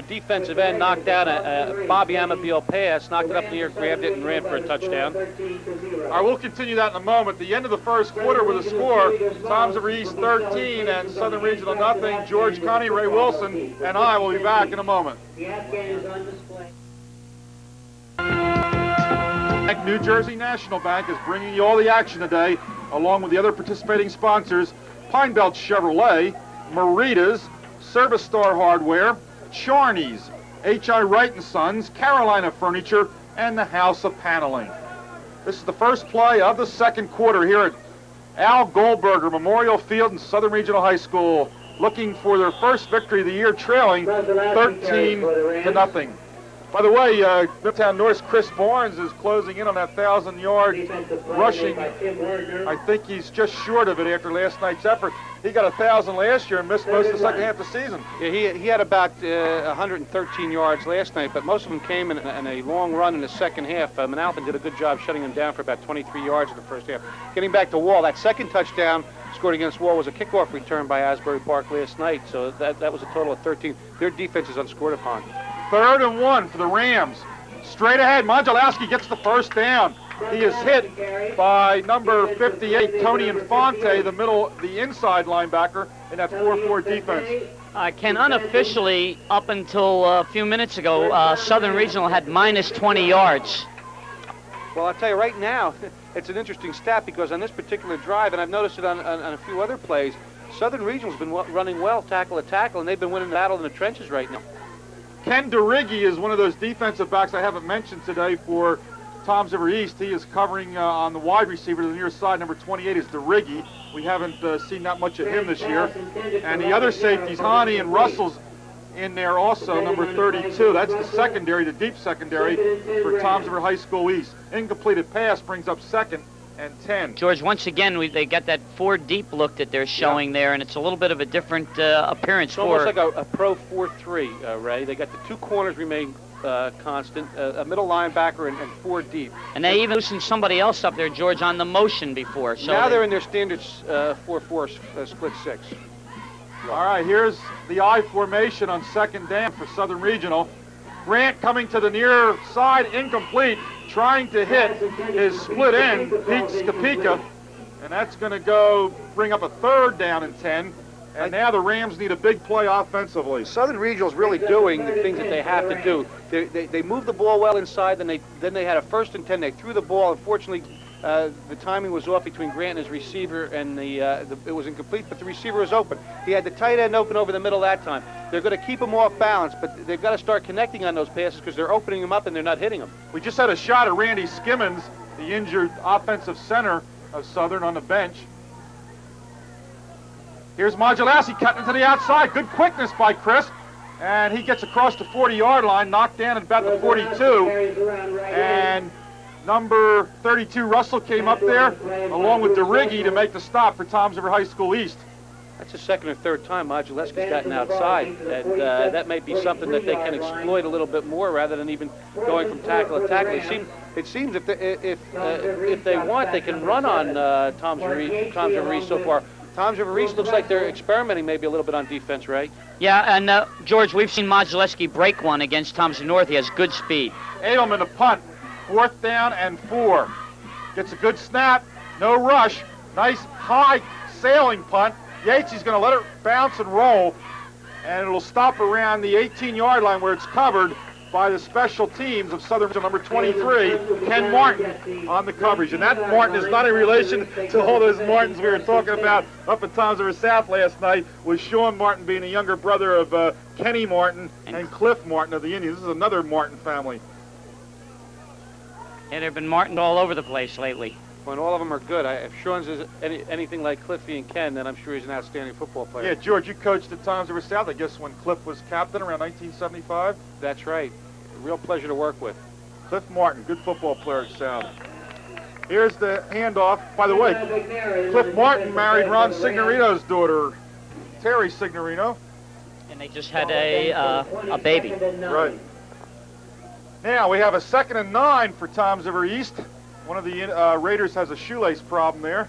defensive end knocked out a Bobby Amabile pass, knocked it up in the air, grabbed it, and ran for a touchdown. All right, we'll continue that in a moment. The end of the first quarter with a score, Toms River East 13 and Southern Regional nothing. George Connie, Ray Wilson, and I will be back in a moment. The Afghan is on display. New Jersey National Bank is bringing you all the action today, along with the other participating sponsors, Pine Belt Chevrolet, Maritas, Service Star Hardware, Charney's, H.I. Wright & Sons, Carolina Furniture, and the House of Paneling. This is the first play of the second quarter here at Al Goldberger Memorial Field in Southern Regional High School, looking for their first victory of the year, trailing 13-0. By the way, Middletown North's Chris Barnes is closing in on that 1,000-yard rushing. I think he's just short of it after last night's effort. He got 1,000 last year and missed most of the second half of the season. Yeah, he had about 113 yards last night, but most of them came in a long run in the second half. Manalapan did a good job shutting him down for about 23 yards in the first half. Getting back to Wall, that second touchdown scored against Wall was a kickoff return by Asbury Park last night, so that was a total of 13. Their defense is unscored upon. 3rd and 1 for the Rams. Straight ahead, Modulowski gets the first down. He is hit by number 58, Tony Infante, the inside linebacker in that 4-4 defense. Ken, unofficially, up until a few minutes ago, Southern Regional had minus 20 yards. Well, I'll tell you right now, it's an interesting stat because on this particular drive, and I've noticed it on a few other plays, Southern Regional's been running well tackle to tackle, and they've been winning the battle in the trenches right now. Ken DeRiggi is one of those defensive backs I haven't mentioned today for Toms River East. He is covering on the wide receiver to the near side. Number 28 is DeRiggi. We haven't seen that much of him this year. And the other safeties, Hani and Russell's in there also, number 32. That's the secondary, the deep secondary for Toms River High School East. Incompleted pass brings up 2nd and 10. George, once again, they got that 4 deep look that they're showing there, and it's a little bit of a different appearance. It's almost like a pro 4-3, Ray. They got the 2 corners remain constant, a middle linebacker, and 4 deep. And they even loosened somebody else up there, George, on the motion before. So now they're in their standard 4-4 split 6. All right, here's the I formation on 2nd down for Southern Regional. Grant coming to the near side, incomplete, trying to hit his split end, Pete Skapika, and that's going to bring up a 3rd down and 10. And now the Rams need a big play offensively. Southern Regional's really doing the things that they have to do. They moved the ball well inside, then they had a 1st and 10. They threw the ball. Unfortunately, the timing was off between Grant and his receiver, and it was incomplete, but the receiver was open. He had the tight end open over the middle that time. They're going to keep him off balance, but they've got to start connecting on those passes because they're opening them up and they're not hitting them. We just had a shot at Randy Skimmons, the injured offensive center of Southern, on the bench. Here's Modulasi cutting to the outside. Good quickness by Chris. And he gets across the 40-yard line, knocked down at about the 42. And number 32, Russell, came up there, along with DeRiggi, to make the stop for Toms River High School East. That's the 2nd or 3rd time Modulescu's gotten outside. And that may be something that they can exploit a little bit more rather than even going from tackle to tackle. It seems if they want, they can run on Toms River East so far. Toms River East looks like they're experimenting maybe a little bit on defense, Ray. Yeah, and George, we've seen Modulescu break one against Thompson North. He has good speed. Edelman to punt, 4th down and 4. Gets a good snap, no rush, nice high sailing punt. Yates is going to let it bounce and roll, and it'll stop around the 18-yard line where it's covered by the special teams of Southern number 23, Ken Martin, on the coverage. And that Martin is not in relation to all those Martins we were talking about up at Toms River South last night, with Sean Martin being a younger brother of Kenny Martin and Cliff Martin of the Indians. This is another Martin family. And they've been Martined all over the place lately. When all of them are good. If Sean's is anything like Cliffy and Ken, then I'm sure he's an outstanding football player. Yeah, George, you coached at Toms River South, I guess, when Cliff was captain around 1975? That's right. A real pleasure to work with. Cliff Martin, good football player at South. Here's the handoff. By the way, Cliff Martin married Ron Signorino's daughter, Terry Signorino. And they just had a baby. Right. Now we have a 2nd and 9 for Toms River East. One of the Raiders has a shoelace problem there,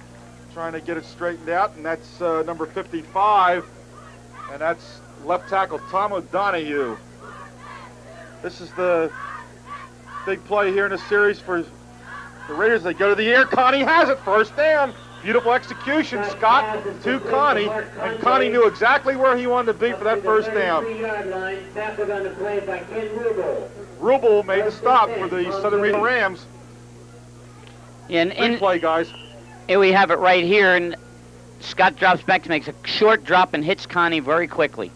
trying to get it straightened out, and that's number 55, and that's left tackle Tom O'Donohue. This is the big play here in the series for the Raiders. They go to the air. Connie has it, 1st down. Beautiful execution, Scott to Connie, and Connie knew exactly where he wanted to be for that 1st down. Rubel made the stop for the Southern Regional Rams. And play, guys. Here we have it right here, and Scott drops back to makes a short drop and hits Connie very quickly.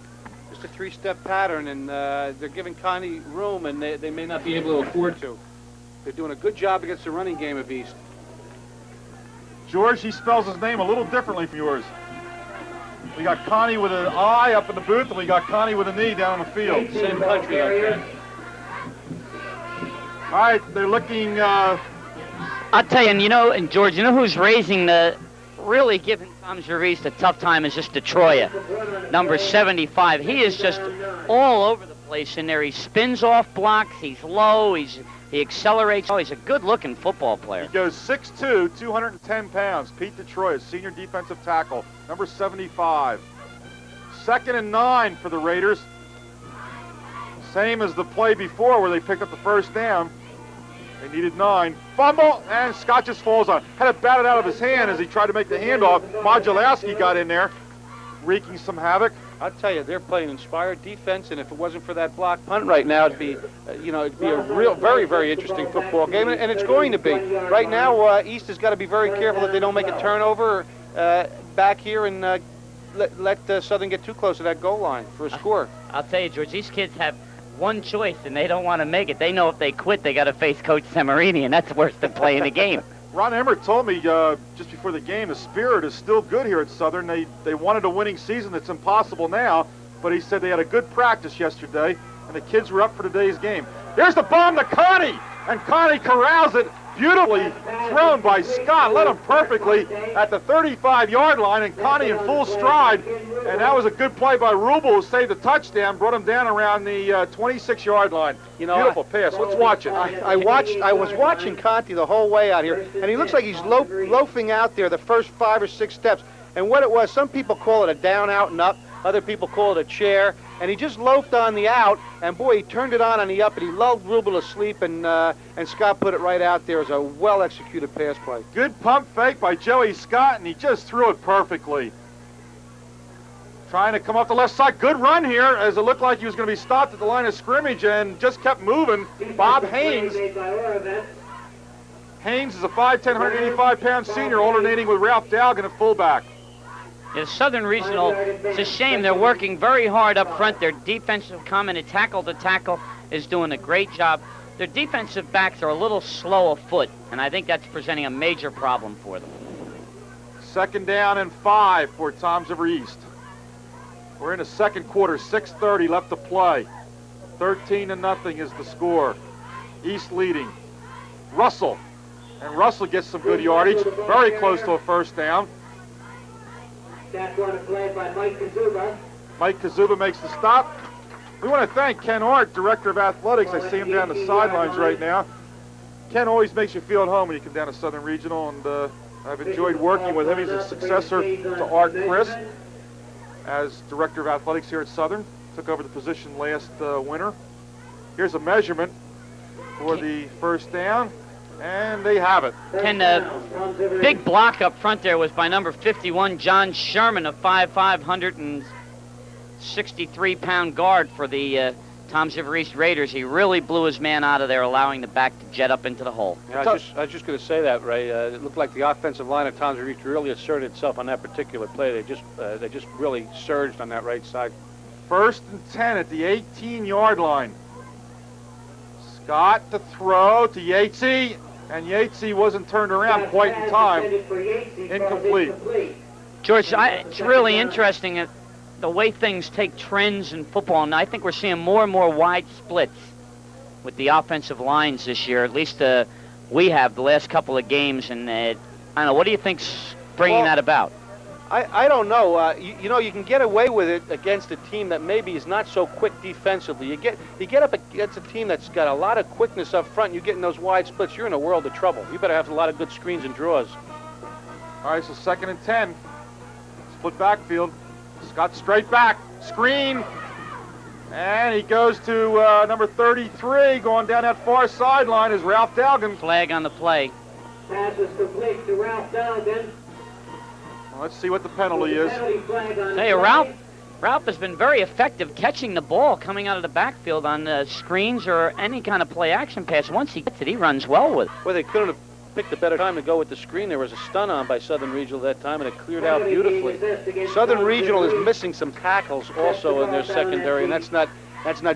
Just a 3-step pattern, and they're giving Connie room, and they may not be able to afford to. They're doing a good job against the running game of East. George, he spells his name a little differently from yours. We got Connie with an I up in the booth, and we got Connie with an E down on the field. Same country, okay. All right, they're looking... I'll tell you, and George, you know who's really giving Toms River East a tough time is just Detroit, number 75. He is just all over the place in there. He spins off blocks. He's low. He accelerates. Oh, he's a good-looking football player. He goes 6'2", 210 pounds. Pete Detroit, senior defensive tackle, number 75. 2nd and 9 for the Raiders. Same as the play before where they picked up the 1st down. They needed 9. Fumble, and Scott just falls on. Had it batted out of his hand as he tried to make the handoff. Modulowski got in there, wreaking some havoc. I'll tell you, they're playing inspired defense, and if it wasn't for that block punt right now, it'd be, it'd be a real, very, very interesting football game, and it's going to be. Right now, East has got to be very careful that they don't make a turnover back here and let Southern get too close to that goal line for a score. I'll tell you, George, these kids have one choice, and they don't want to make it. They know if they quit, they got to face Coach Samarini, and that's worse than playing the game. Ron Emmert told me just before the game, the spirit is still good here at Southern. They wanted a winning season. It's impossible now, but he said they had a good practice yesterday, and the kids were up for today's game. Here's the bomb to Connie, and Connie corrals it Beautifully thrown by Scott, led him perfectly at the 35-yard line, and Conte in full stride. And that was a good play by Rubel, who saved the touchdown, brought him down around the 26-yard line. You know, beautiful pass. Let's watch it. I was watching Conte the whole way out here, and he looks like he's loafing out there the first 5 or 6 steps. And what it was, some people call it a down, out, and up. Other people call it a chair. And he just loafed on the out, and boy, he turned it on the up, and he lulled Rubel asleep, and Scott put it right out there as a well-executed pass play. Good pump fake by Joey Scott, and he just threw it perfectly. Trying to come off the left side. Good run here, as it looked like he was going to be stopped at the line of scrimmage, and just kept moving. Bob Haynes. Haynes is a 5'10", 185-pound senior, alternating with Ralph Dowgin at fullback. The Southern Regional, it's a shame. They're working very hard up front. Their defensive common tackle to tackle is doing a great job. Their defensive backs are a little slow of foot, and I think that's presenting a major problem for them. 2nd down and 5 for Toms River East. We're in the second quarter, 6:30 left to play. 13-0 is the score. East leading. Russell, and Russell gets some good yardage, very close to a first down. That's one play by Mike Kazuba. Mike Kazuba makes the stop. We want to thank Ken Art, Director of Athletics. I see him down the sidelines right now. Ken always makes you feel at home when you come down to Southern Regional, and I've enjoyed working with him. He's a successor to Art Chris as Director of Athletics here at Southern. Took over the position last winter. Here's a measurement for the first down, and they have it. And the big block up front there was by number 51, John Sherman, a 5'5", 163-pound guard for the Toms River East Raiders. He really blew his man out of there, allowing the back to jet up into the hole. Yeah, I was just going to say that, Ray. It looked like the offensive line of Toms River East really asserted itself on that particular play. They just really surged on that right side. 1st and 10 at the 18-yard line. Scott to throw to Yatesy, and Yatesy wasn't turned around quite in time. Incomplete. George, it's really interesting the way things take trends in football, and I think we're seeing more and more wide splits with the offensive lines this year. At least we have the last couple of games, and I don't know. What do you think's bringing that about? I don't know. You know, you can get away with it against a team that maybe is not so quick defensively. You get up against a team that's got a lot of quickness up front, and you get in those wide splits, you're in a world of trouble. You better have a lot of good screens and draws. All right, so 2nd and 10. Split backfield. Scott straight back. Screen. And he goes to number 33. Going down that far sideline is Ralph Dowgin. Flag on the play. Pass is complete to Ralph Dowgin. Well, let's see what the penalty is. Hey, Ralph has been very effective catching the ball coming out of the backfield on screens or any kind of play action pass. Once he gets it, he runs well with it. Well, they couldn't have picked a better time to go with the screen. There was a stun on by Southern Regional that time, and it cleared out beautifully. Southern Regional is missing some tackles also in their secondary, and that's not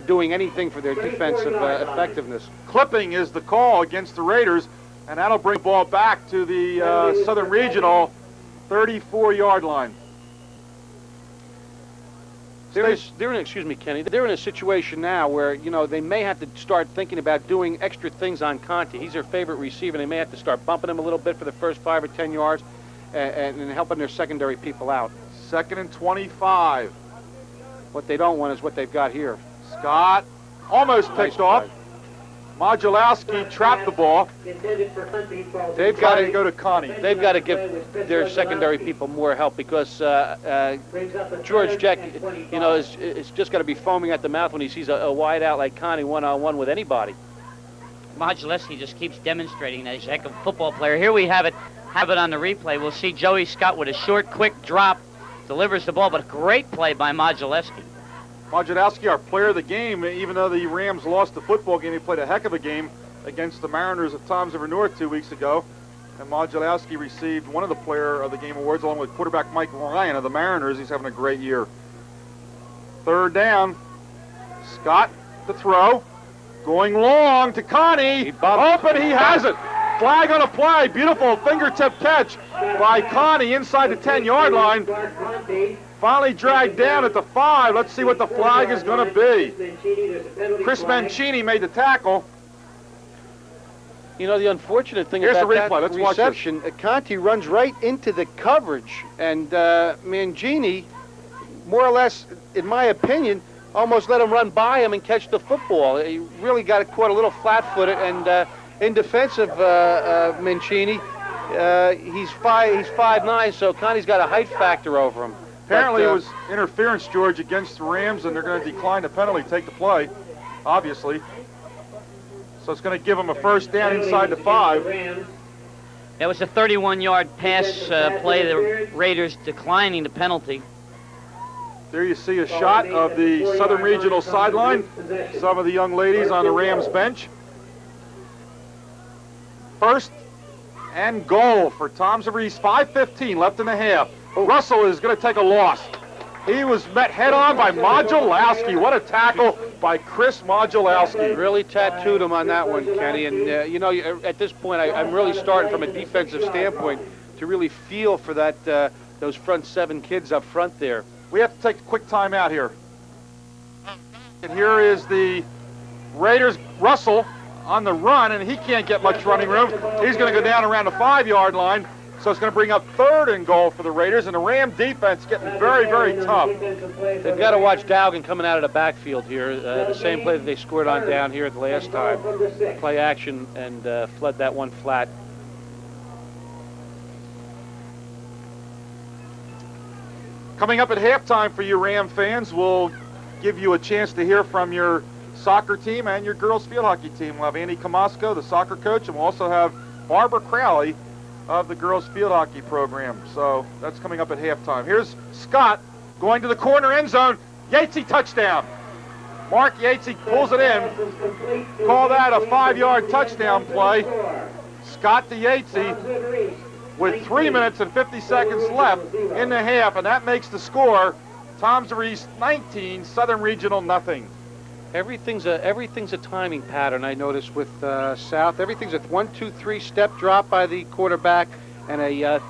doing anything for their defensive effectiveness. Clipping is the call against the Raiders, and that'll bring the ball back to the Southern Regional 34-yard line. Excuse me, Kenny. They're in a situation now where, you know, they may have to start thinking about doing extra things on Conte. He's their favorite receiver. They may have to start bumping him a little bit for the first 5 or 10 yards and helping their secondary people out. 2nd and 25. What they don't want is what they've got here. Scott almost picked off. Modulowski trapped the ball. They've got to go to Connie. They've got to give their secondary people more help because George Jeck, you know, is just going to be foaming at the mouth when he sees a wide out like Connie one-on-one with anybody. Modulowski just keeps demonstrating that he's a heck of a football player. Here we have it on the replay. We'll see Joey Scott with a short, quick drop, delivers the ball, but a great play by Modulowski. Modulowski, our player of the game, even though the Rams lost the football game, he played a heck of a game against the Mariners of Toms River North 2 weeks ago. And Modulowski received one of the player of the game awards along with quarterback Mike Ryan of the Mariners. He's having a great year. 3rd down. Scott to throw. Going long to Connie. Open, he has it. Flag on a play. Beautiful fingertip catch by Connie inside the 10-yard line. Finally dragged down at the 5. Let's see what the flag is going to be. Chris Mancini made the tackle. You know, the unfortunate thing Here's about the replay. that Let's watch this. reception, Conte runs right into the coverage, and Mangini, more or less, in my opinion, almost let him run by him and catch the football. He really got caught a little flat-footed, and in defense of Mancini, he's 5'9", so Conte's got a height factor over him. Apparently it was interference, George, against the Rams, and they're going to decline the penalty, take the play, obviously. So it's going to give them a first down inside the 5. That was a 31-yard pass play. The Raiders declining the penalty. There you see a shot of the Southern Regional sideline. Some of the young ladies on the Rams bench. First and goal for Tom Zavries. 5:15 left in the half. Russell is going to take a loss. He was met head-on by Modulowski. What a tackle by Chris Modulowski. Really tattooed him on that one, Kenny. And, you know, at this point, I'm really starting from a defensive standpoint to really feel for that those front 7 kids up front there. We have to take a quick time out here. And here is the Raiders, Russell, on the run, and he can't get much running room. He's going to go down around the 5-yard line. So it's going to bring up 3rd and goal for the Raiders, and the Ram defense getting very, very tough. They've got to watch Dowgin coming out of the backfield here. The same play that they scored on down here the last time. Play action and flood that one flat. Coming up at halftime for you Ram fans, we'll give you a chance to hear from your soccer team and your girls field hockey team. We'll have Andy Camasco, the soccer coach, and we'll also have Barbara Crowley of the girls field hockey program. So that's coming up at halftime. Here's Scott going to the corner end zone. Yatesy touchdown. Mark Yatesy pulls it in. Call that a 5-yard touchdown play. Scott to Yatesy with 3 minutes and 50 seconds left in the half, and that makes the score Tom Zavries 19, Southern Regional nothing. Everything's a timing pattern, I noticed, with South. Everything's a 1-2-3 step drop by the quarterback and a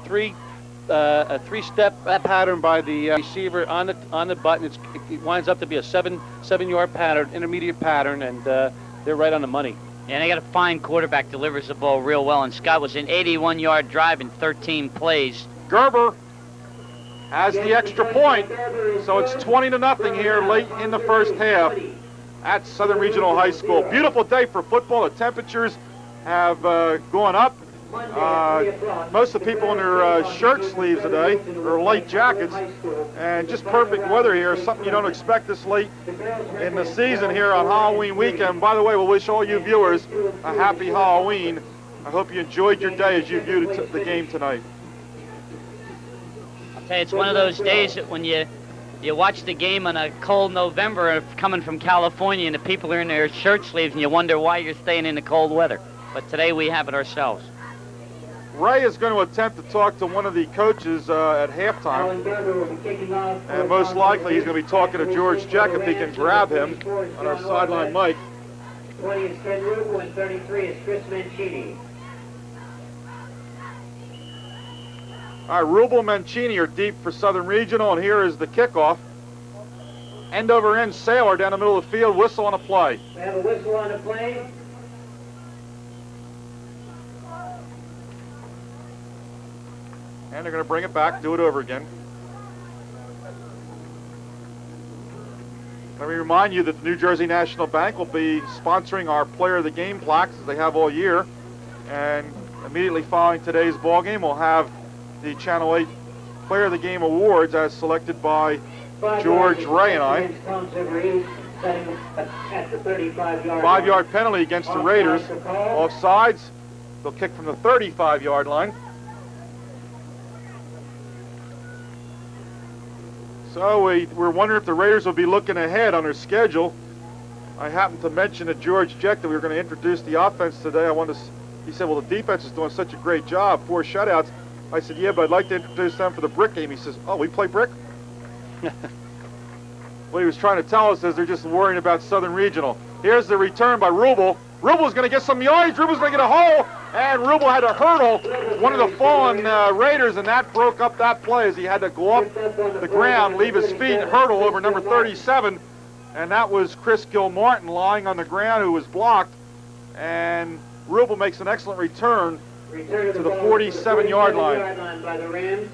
3-step pattern by the receiver on the button. It winds up to be a 7-yard pattern, intermediate pattern, and they're right on the money. And they got a fine quarterback, delivers the ball real well, and Scott was an 81-yard drive in 13 plays. Gerber has the extra point, so it's 20-0 here late in the first half at Southern Regional High School. Beautiful day for football. The temperatures have gone up. Most of the people in their shirt sleeves today, or light jackets, and just perfect weather here. Something you don't expect this late in the season here on Halloween weekend. By the way, we'll wish all you viewers a happy Halloween. I hope you enjoyed your day as you viewed the game tonight. I'll tell you, it's one of those days that when you watch the game on a cold November coming from California and the people are in their shirt sleeves and you wonder why you're staying in the cold weather. But today we have it ourselves. Ray is going to attempt to talk to one of the coaches at halftime. And most likely he's going to be talking to George Jeck if he can grab him on our sideline mic. 20 is Ken Rubo and 33 is Chris Mancini. All right, Rubel, Mancini are deep for Southern Regional, and here is the kickoff. End over end sailor down the middle of the field, whistle on a play. We have a whistle on the play. And they're going to bring it back, do it over again. Let me remind you that the New Jersey National Bank will be sponsoring our Player of the Game plaques, as they have all year. And immediately following today's ball game, we'll have the Channel 8 Player of the Game Awards as selected by George, Ray, and I. 5-yard penalty against the Raiders. Offsides. They'll kick from the 35-yard line. So we're wondering if the Raiders will be looking ahead on their schedule. I happened to mention to George Jeck that we were going to introduce the offense today. He said, well, the defense is doing such a great job, 4 shutouts. I said, yeah, but I'd like to introduce them for the brick game. He says, oh, we play brick? What he was trying to tell us is they're just worrying about Southern Regional. Here's the return by Rubel. Rubel's going to get some yardage. Rubel's going to get a hole. And Rubel had to hurdle one of the fallen Raiders, and that broke up that play as he had to go off the ground, leave his feet, hurdle over number 37. And that was Chris Gilmartin lying on the ground who was blocked. And Rubel makes an excellent return Return to the ball 47-yard line. by the Rams.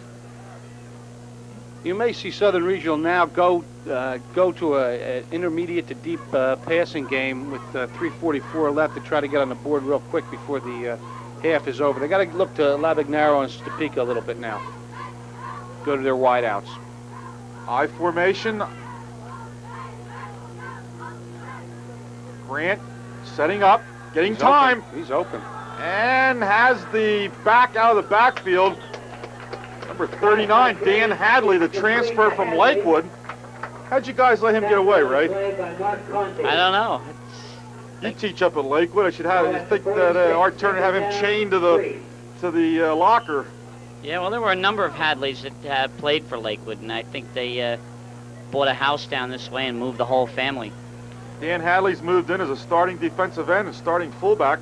You may see Southern Regional now go to an intermediate to deep passing game with 3:44 left to try to get on the board real quick before the half is over. They got to look to Labignaro and Stupika a little bit now. Go to their wideouts. I formation. Grant setting up, getting He's time, open. He's open. and has the back out of the backfield. Number 39, Dan Hadley, the transfer from Lakewood. How'd you guys let him get away, right? I don't know. You teach up at Lakewood. I should have. You think that Art Turner have him chained to the locker? Yeah, well, there were a number of Hadleys that played for Lakewood, and I think they bought a house down this way and moved the whole family. Dan Hadley's moved in as a starting defensive end and starting fullback.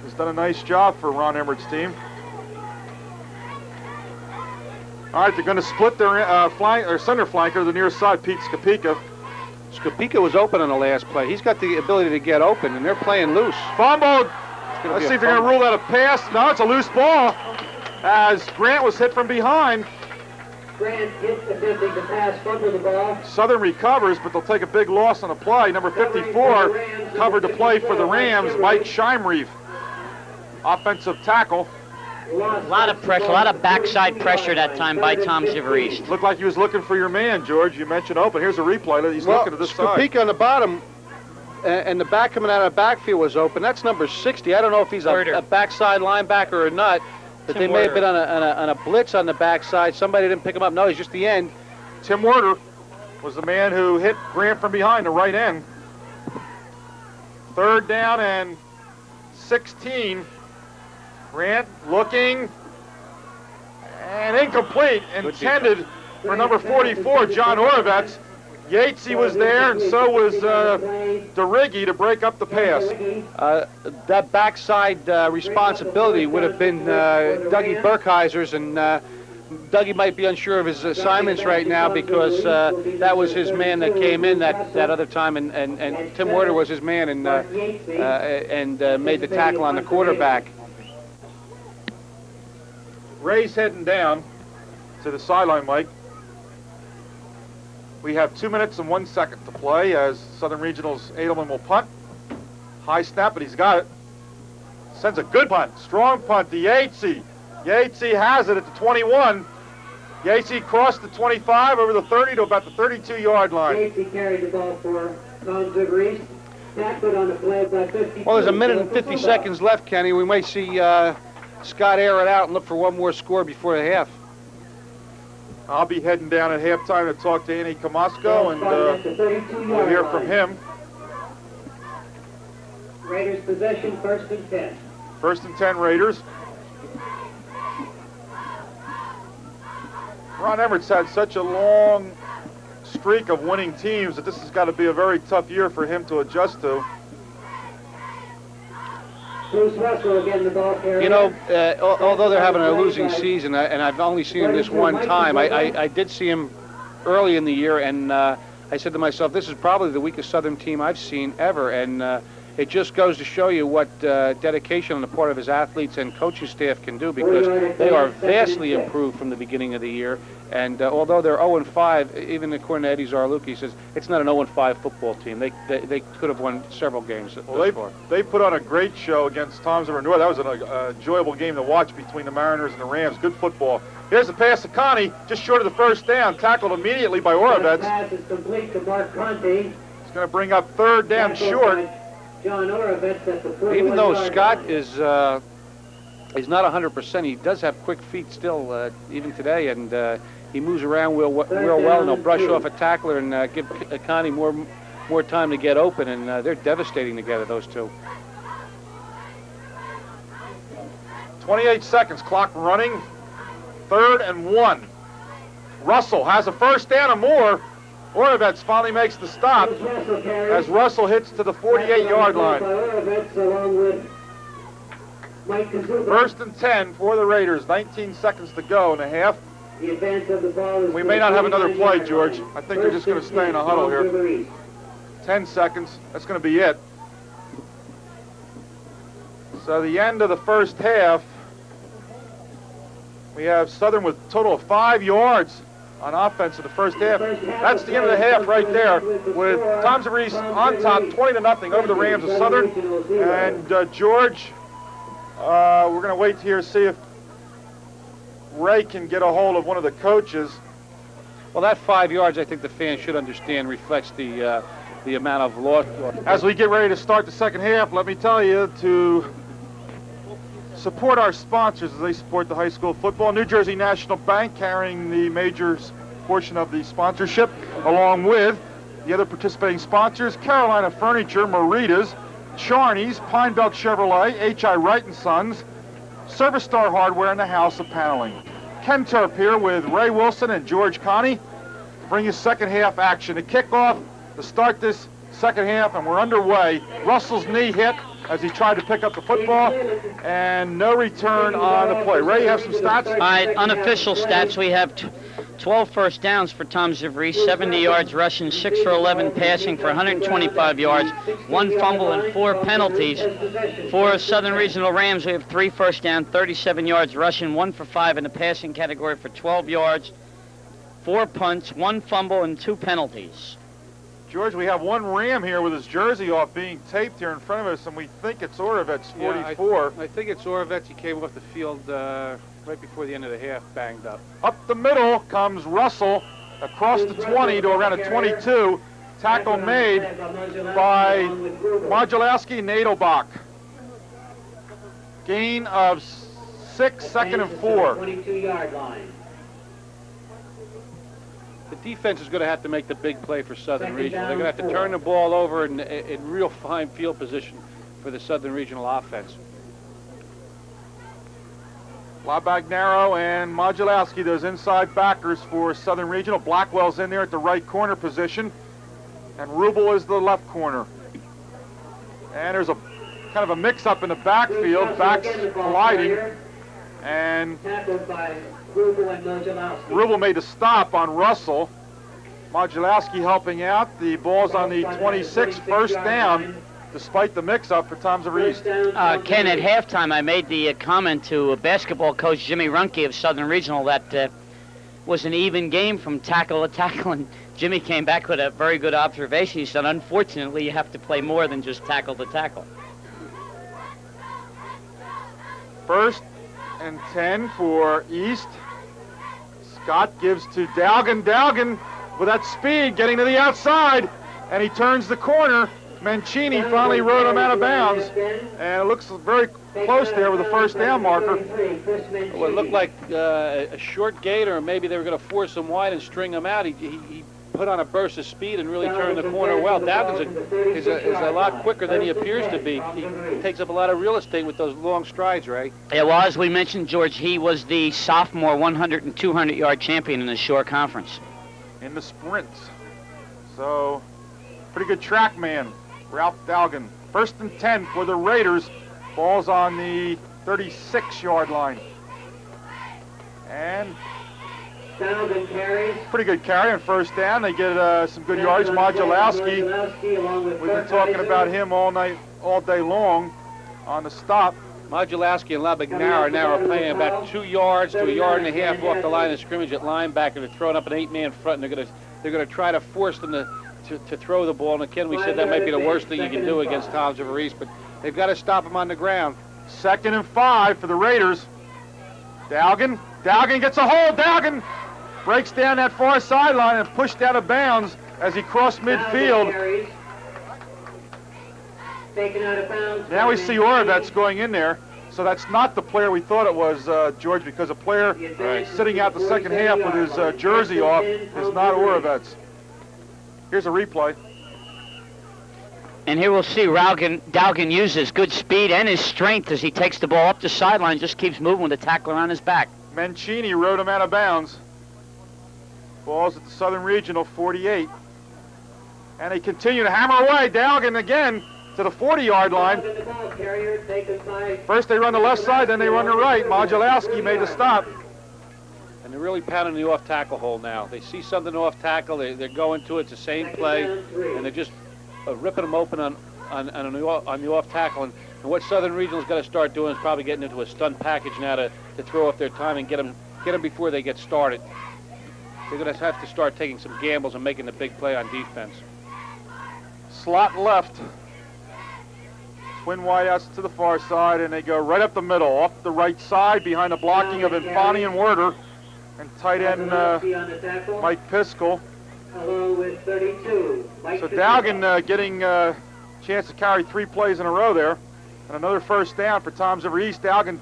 He's done a nice job for Ron Emmert's team. All right, they're going to split their center flanker, the near side, Pete Skopika. Skopika was open on the last play. He's got the ability to get open, and they're playing loose. Fumbled. Let's see if they're going to rule that a pass. No, it's a loose ball. As Grant was hit from behind. Grant hit attempting to pass, fumbled the ball. Southern recovers, but they'll take a big loss on the play. Number 54 covered to play for the Rams, Mike Scheimreef. Offensive tackle. A lot of pressure, a lot of backside pressure that time by Tom Ziver-East. Looked like he was looking for your man, George. You mentioned open. Here's a replay. He's looking at this side. Skopika on the bottom, and the back coming out of the backfield was open. That's number 60. I don't know if he's a backside linebacker or not, but they may have been on a blitz on the backside. Somebody didn't pick him up. No, he's just the end. Tim Werder was the man who hit Grant from behind, the right end. 3rd down and 16. Grant looking, and incomplete, intended for number 44, John Orovets. Yatesy was there, and so was DeRiggi to break up the pass. That backside responsibility would have been Dougie Burkheiser's, and Dougie might be unsure of his assignments right now because that was his man that came in that other time, and Tim Werder was his man and made the tackle on the quarterback. Ray's heading down to the sideline, Mike. We have 2 minutes and 1 second to play as Southern Regional's Edelman will punt. High snap, but he's got it. Sends a good punt, strong punt to Yatesy. Yatesy has it at the 21. Yatesy crossed the 25 over the 30 to about the 32-yard line. Yatesy carried the ball for Tom Ziver-East. Tackled on the play by 52. Well, there's a minute and 50 seconds left, Kenny. We might see Scott air it out and look for one more score before the half. I'll be heading down at halftime to talk to Andy Camasco, and we'll hear from him. Raiders possession, 1st and 10. 1st and 10 Raiders. Ron Emmert's had such a long streak of winning teams that this has got to be a very tough year for him to adjust to. Bruce Russell again, the ball carrier. You know, although they're having a losing season, and I've only seen him this one time, I did see him early in the year, and I said to myself, this is probably the weakest Southern team I've seen ever, and it just goes to show you what dedication on the part of his athletes and coaching staff can do, because they are vastly improved from the beginning of the year. And although they're 0-5, even according to Eddie Sarluca, he says it's not an 0-5 football team. They could have won several games thus far. They put on a great show against Tom's River North. That was an enjoyable game to watch between the Mariners and the Rams. Good football. Here's the pass to Connie, just short of the 1st down, tackled immediately by Orovets. The pass is complete to Mark Conte. It's going to bring up 3rd down short. John Orovets at the 41-yard Even though Scott line. is not 100%, he does have quick feet still, even today, and he moves around real well, and he'll brush off a tackler and give Connie more time to get open, and they're devastating together, those two. 28 seconds, clock running. 3rd and 1. Russell has a 1st down or more. Orovets finally makes the stop as Russell hits to the 48-yard line. 1st and 10 for the Raiders. 19 seconds to go in the half. We may not have another play, George. I think they're just going to stay in a huddle here. 10 seconds. That's going to be it. So the end of the first half, we have Southern with a total of 5 yards on offense in the first half. That's the end of the half right there, with Tom Zavris on top, 20-0 over the Rams of Southern. And George, we're going to wait here to see if Ray can get a hold of one of the coaches. Well, that 5 yards, I think the fans should understand, reflects the amount of loss. As we get ready to start the second half, let me tell you to support our sponsors as they support the high school football. New Jersey National Bank carrying the major portion of the sponsorship, along with the other participating sponsors: Carolina Furniture, Maritas, Charney's, Pine Belt Chevrolet, H.I. Wright & Sons, Service Star Hardware, and the House of Paneling. Ken Turp here with Ray Wilson and George Connie to bring you second half action. To kick off, to start this second half, and we're underway. Russell's knee hit as he tried to pick up the football, and no return on the play. Ray, you have some stats? All right, unofficial stats. We have 12 first downs for Tom Zavris, 70 yards rushing, 6 for 11 passing for 125 yards, 1 fumble and 4 penalties. For Southern Regional Rams, we have 3 first down, 37 yards rushing, 1 for 5 in the passing category for 12 yards, 4 punts, 1 fumble, and 2 penalties. George, we have one Ram here with his jersey off being taped here in front of us, and we think it's Orovets, 44. Yeah, I think it's Orovets. He came off the field right before the end of the half, banged up. Up the middle comes Russell, across the 20 to around a 22. Tackle made by Modulowski Nadelbach. Gain of 6, second and 4. 22-yard line. The defense is going to have to make the big play for Southern Regional. They're going to have to turn the ball over in real fine field position for the Southern Regional offense. Labagnaro and Modulowski, those inside backers for Southern Regional. Blackwell's in there at the right corner position, and Rubel is the left corner. And there's a kind of a mix-up in the backfield, backs colliding, and Rubel made a stop on Russell. Modulowski helping out. The ball's on the 26, first down, despite the mix-up for Tom Zavris. Ken, at halftime, I made the comment to basketball coach Jimmy Runke of Southern Regional that was an even game from tackle to tackle, and Jimmy came back with a very good observation. He said, unfortunately, you have to play more than just tackle to tackle. First and 10 for East. Scott gives to Dowgin. Dowgin with that speed getting to the outside, and he turns the corner. Mancini finally rode him out of bounds, and it looks very close there with the first down marker. Well, it looked like a short gator, or maybe they were going to force him wide and string him out. He put on a burst of speed and really turned the corner well. Dowgin is a lot quicker than he appears to be. He takes up a lot of real estate with those long strides, Ray. Yeah, well, as we mentioned, George, he was the sophomore 100 and 200-yard champion in the Shore Conference. In the sprints. So, pretty good track man, Ralph Dowgin. First and 10 for the Raiders. Ball's on the 36-yard line. And pretty good carry on first down. They get some good yards. Modulowski, we've been talking about him all day long on the stop. Modulowski and Labagnaro now are playing about 2 yards to 1.5 yards off the line of scrimmage at linebacker. They're throwing up an 8-man front, and they're going to try to force them to throw the ball. And again, we said that might be the worst thing you can do against Tom Zavris, but they've got to stop him on the ground. 2nd and 5 for the Raiders. Dowgin gets a hold. Dowgin breaks down that far sideline and pushed out of bounds as he crossed midfield. Now we see Orovets going in there. So that's not the player we thought it was, George, because a player sitting out the second half with his jersey off is not Orovets. Here's a replay. And here we'll see Dowgin use his good speed and his strength as he takes the ball up the sideline, just keeps moving with the tackler on his back. Mancini rode him out of bounds. Ball's at the Southern Regional 48. And they continue to hammer away. Dowgin again to the 40-yard line. First they run the left side, then they run the right. Modulowski made the stop. And they're really pounding the off-tackle hole now. They see something off-tackle, they're going to it. It's the same play, and they're just ripping them open on the off-tackle. And And what Southern Regional's got to start doing is probably getting into a stunt package now to throw off their time and get them before they get started. They're going to have to start taking some gambles and making the big play on defense. Slot left. Twin wideouts to the far side, and they go right up the middle, off the right side, behind the blocking of Infante and Werder, and tight end Mike Piscal. Along with 32. So Dowgin getting a chance to carry 3 plays in a row there. And another first down for Toms River East. Dowgin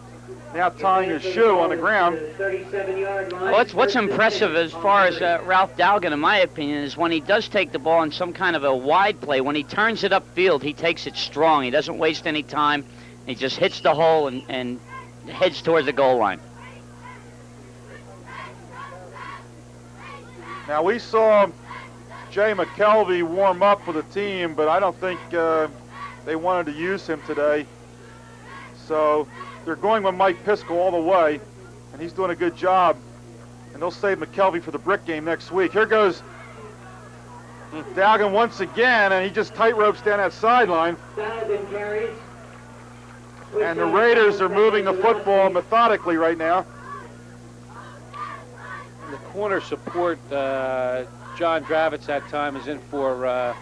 now tying his shoe on the ground. Well, what's impressive as far as Ralph Dowgin, in my opinion, is when he does take the ball in some kind of a wide play, when he turns it upfield, he takes it strong. He doesn't waste any time. He just hits the hole and heads towards the goal line. Now we saw Jay McKelvey warm up with the team, but I don't think they wanted to use him today. So they're going with Mike Piscal all the way, and he's doing a good job. And they'll save McKelvey for the brick game next week. Here goes Dowgin once again, and he just tight ropes down that sideline. And the Raiders are moving the football methodically right now. The corner support, John Dravitz that time is in for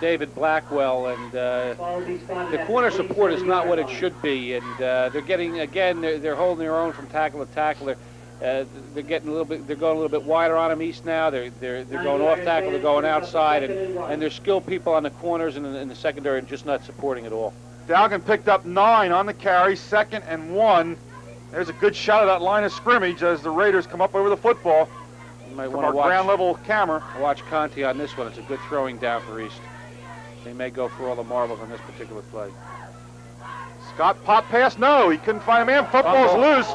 David Blackwell, and the corner support is not what it should be, and they're getting, again, they're holding their own from tackle to tackle. They're getting a little bit, they're going a little bit wider on them East now. They're going off tackle, they're going outside, and they're skilled people on the corners and in the secondary and just not supporting at all. Dowgin picked up 9 on the carry, 2nd and 1. There's a good shot of that line of scrimmage as the Raiders come up over the football. You might From want our to watch ground level camera. Watch Conte on this one. It's a good throwing down for East. They may go for all the marbles on this particular play. Scott pop pass, no, he couldn't find a man. Football's loose.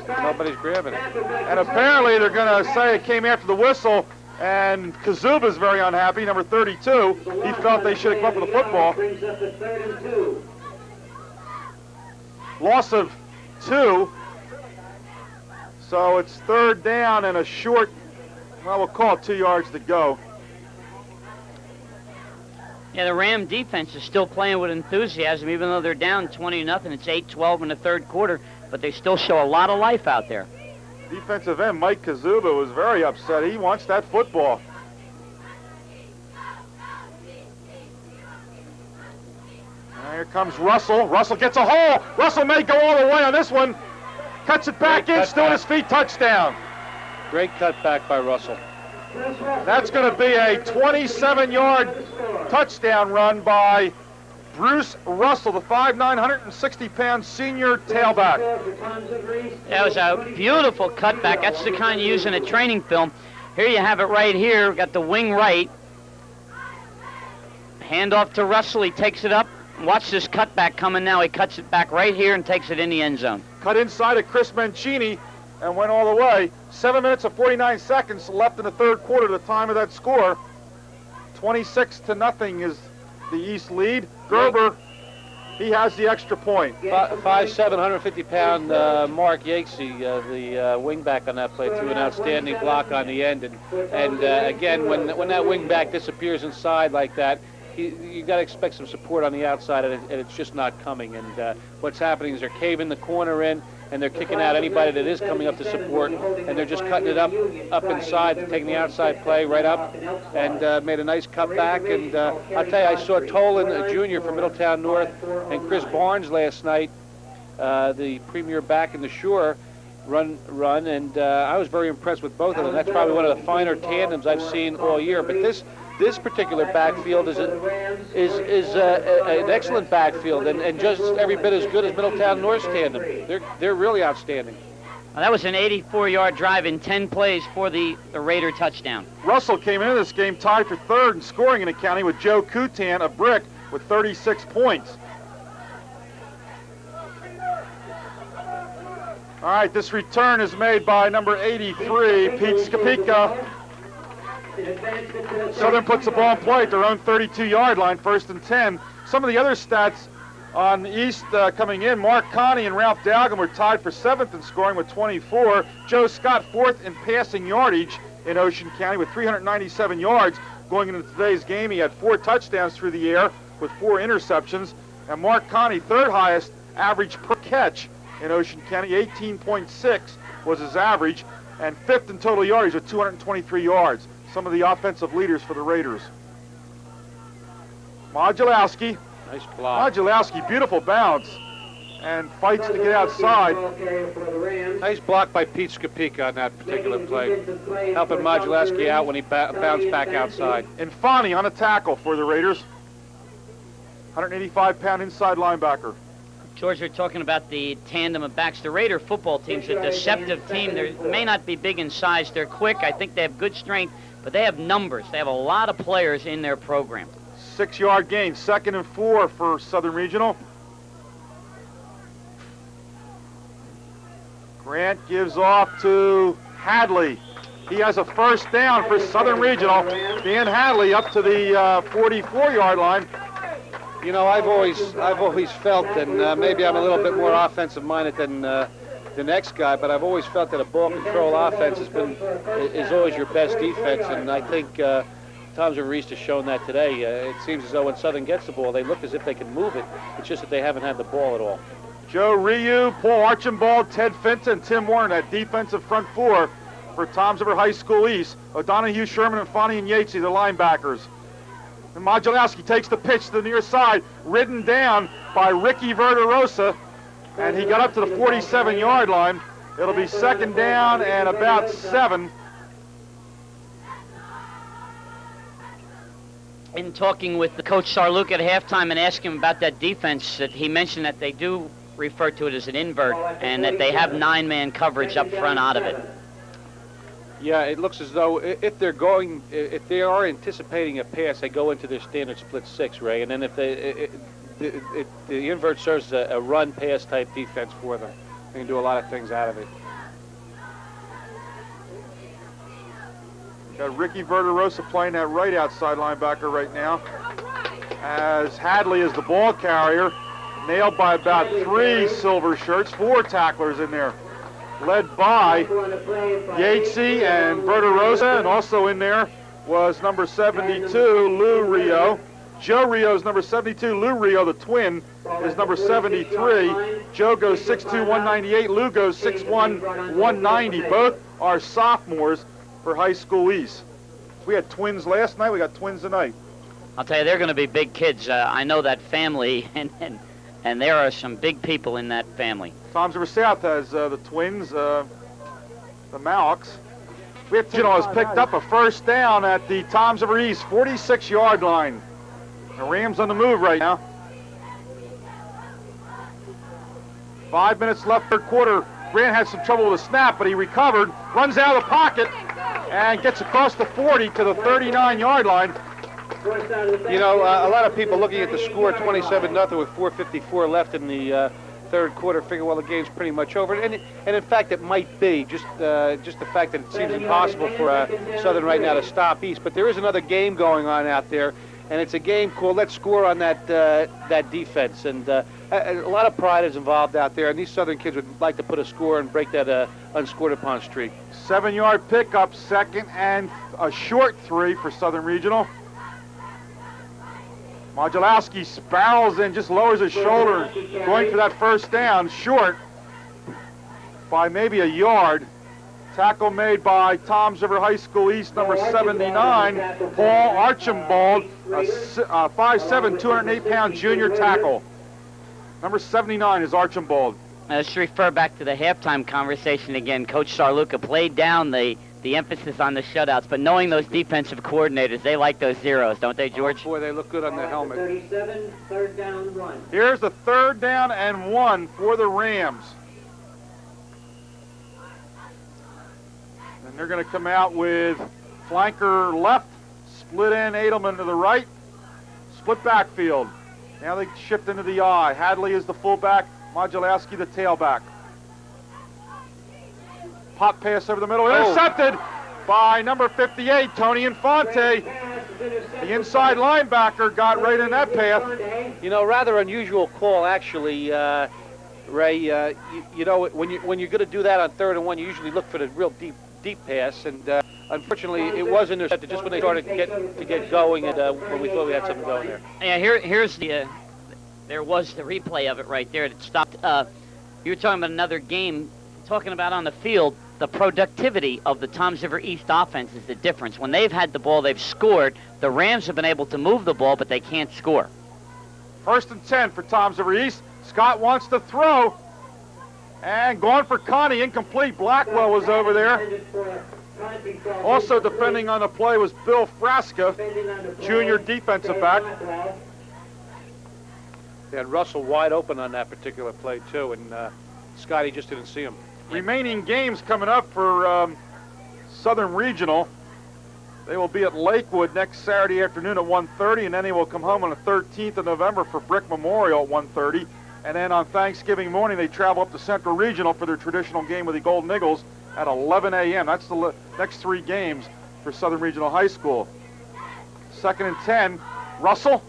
Nobody's grabbing it. And apparently they're going to say it came after the whistle, and Kazuba's very unhappy, number 32. He felt they should have come up with a football. Loss of 2. So it's 3rd down and a short, well, we'll call it 2 yards to go. Yeah, the Ram defense is still playing with enthusiasm, even though they're down 20-0. It's 8-12 in the 3rd quarter, but they still show a lot of life out there. Defensive end Mike Kazuba was very upset. He wants that football. And here comes Russell. Russell gets a hole. Russell may go all the way on this one. Cuts it back in, still on his feet, touchdown. Great cutback by Russell. That's going to be a 27-yard touchdown run by Bruce Russell, the 5'9", 160-pound senior tailback. That was a beautiful cutback. That's the kind you use in a training film. Here you have it right here. We've got the wing right. Hand off to Russell. He takes it up. Watch this cutback coming now. He cuts it back right here and takes it in the end zone. Cut inside of Chris Mancini and went all the way. 7 minutes and 49 seconds left in the 3rd quarter, the time of that score. 26-0 is the East lead. Gerber, he has the extra point. 5'7", 150-pound Mark Yajaica, the wingback on that play, threw an outstanding block on the end. And again, when that wingback disappears inside like that, you got to expect some support on the outside, and it's just not coming. And what's happening is they're caving the corner in, and they're kicking out anybody that is coming up to support, and they're just cutting it up inside, taking the outside play right up, and made a nice cutback. And I'll tell you, I saw Tolan, a junior from Middletown North, and Chris Barnes last night, the premier back in the Shore, run, and I was very impressed with both of them. That's probably one of the finer tandems I've seen all year. But this particular backfield is an excellent backfield, and just every bit as good as Middletown North's tandem. They're really outstanding. Well, that was an 84-yard drive in 10 plays for the Raider touchdown. Russell came into this game tied for 3rd in scoring in the county with Joe Kutan, a brick, with 36 points. All right, this return is made by number 83, Pete Skapika. Southern puts the ball in play at their own 32-yard line, 1st and 10. Some of the other stats on the East coming in, Mark Connie and Ralph Dowgin were tied for 7th in scoring with 24. Joe Scott 4th in passing yardage in Ocean County with 397 yards. Going into today's game, he had 4 touchdowns through the air with 4 interceptions. And Mark Conte, third highest average per catch in Ocean County, 18.6 was his average, and fifth in total yardage with 223 yards. Some of the offensive leaders for the Raiders. Modulowski. Nice block. Modulowski, beautiful bounce, and fights to get outside. Nice block by Pete Skopika on that particular play, helping Modulowski out when he bounced back outside. Infante on a tackle for the Raiders. 185-pound inside linebacker. George, you're talking about the tandem of backs. The Raider football team's a deceptive team. They may not be big in size. They're quick. I think they have good strength, but they have numbers. They have a lot of players in their program. 6-yard gain, 2nd and 4 for Southern Regional. Grant gives off to Hadley. He has a first down for Southern Regional. Dan Hadley up to the 44-yard line. You know, I've always felt, and maybe I'm a little bit more offensive-minded than the next guy, but I've always felt that a ball control offense is always your best defense, and I think Tom's River East has shown that today. It seems as though when Southern gets the ball, they look as if they can move it. It's just that they haven't had the ball at all. Joe Ryu, Paul Archimbaud, Ted Finta, and Tim Warren at defensive front four for Toms River High School East. O'Donohue, Sherman, Infante, and Yatesy, the linebackers. And Modulowski takes the pitch to the near side, ridden down by Ricky Verderosa, and he got up to the 47-yard line. It'll be 2nd down and about 7. In talking with the coach Sarluca at halftime and asking him about that defense, that he mentioned that they do refer to it as an invert and that they have 9-man coverage up front out of it. Yeah, it looks as though if they are anticipating a pass, they go into their standard split 6, Ray, and then if the invert serves a run-pass type defense for them, they can do a lot of things out of it. Got Ricky Verderosa playing that right outside linebacker right now, as Hadley is the ball carrier, nailed by about 3 silver shirts, 4 tacklers in there, led by Yatesy and Verderosa, and also in there was number 72, Lou Rio. Joe Rio's number 72, Lou Rio, the twin, is number 73. Joe goes 6'2", 198, Lou goes 6'1", 190. Both are sophomores for High School East. We had twins last night, we got twins tonight. I'll tell you, they're going to be big kids. I know that family, and there are some big people in that family. Toms River South has the twins, the Maliks. We have has picked up a first down at the Toms River East 46-yard line. The Rams on the move right now. 5 minutes left, third quarter. Grant had some trouble with the snap, but he recovered, runs out of the pocket, and gets across the 40 to the 39-yard line. You know, a lot of people looking at the score, 27-0 with 4:54 left in the third quarter, figure, well, the game's pretty much over. And in fact, it might be, just the fact that it seems impossible for Southern right now to stop East. But there is another game going on out there, and it's a game called Let's Score on that defense. And a lot of pride is involved out there, and these Southern kids would like to put a score and break that unscored upon streak. 7-yard pickup, 2nd and a short 3 for Southern Regional. Modulowski barrels in, just lowers his shoulder, going for that first down, short by maybe a yard. Tackle made by Toms River High School East, number 79, Paul Archimbaud, a 5'7", 208-pound junior tackle. Number 79 is Archimbaud. Let's refer back to the halftime conversation again. Coach Sarluca played down the emphasis on the shutouts, but knowing those defensive coordinators, they like those zeros, don't they, George? Oh, boy, they look good on the helmet. 37, 3rd down, 1. Here's the 3rd down and 1 for the Rams. And they're going to come out with flanker left, split end Edelman to the right, split backfield. Now they shift into the I. Hadley is the fullback, Modulowski the tailback. Pop pass over the middle, intercepted by number 58, Tony Infante. The inside linebacker got right in that path. You know, rather unusual call, actually, Ray. You know, when you're going to do that on 3rd and 1, you usually look for the real deep pass, and unfortunately, it was intercepted just when they started to get going, and when we thought we had something going there. Yeah, here's the There was the replay of it right there. It stopped. You were talking about another game, talking about on the field, the productivity of the Toms River East offense is the difference. When they've had the ball, they've scored. The Rams have been able to move the ball, but they can't score. 1st and 10 for Toms River East. Scott wants to throw. And going for Connie, incomplete. Blackwell was over there. Also defending on the play was Bill Frasca, junior defensive back. They had Russell wide open on that particular play, too, and Scotty just didn't see him. Remaining games coming up for Southern Regional. They will be at Lakewood next Saturday afternoon at 1:30, and then they will come home on the 13th of November for Brick Memorial at 1:30. And then on Thanksgiving morning, they travel up to Central Regional for their traditional game with the Golden Eagles at 11 a.m. That's the next 3 games for Southern Regional High School. 2nd and 10, Russell.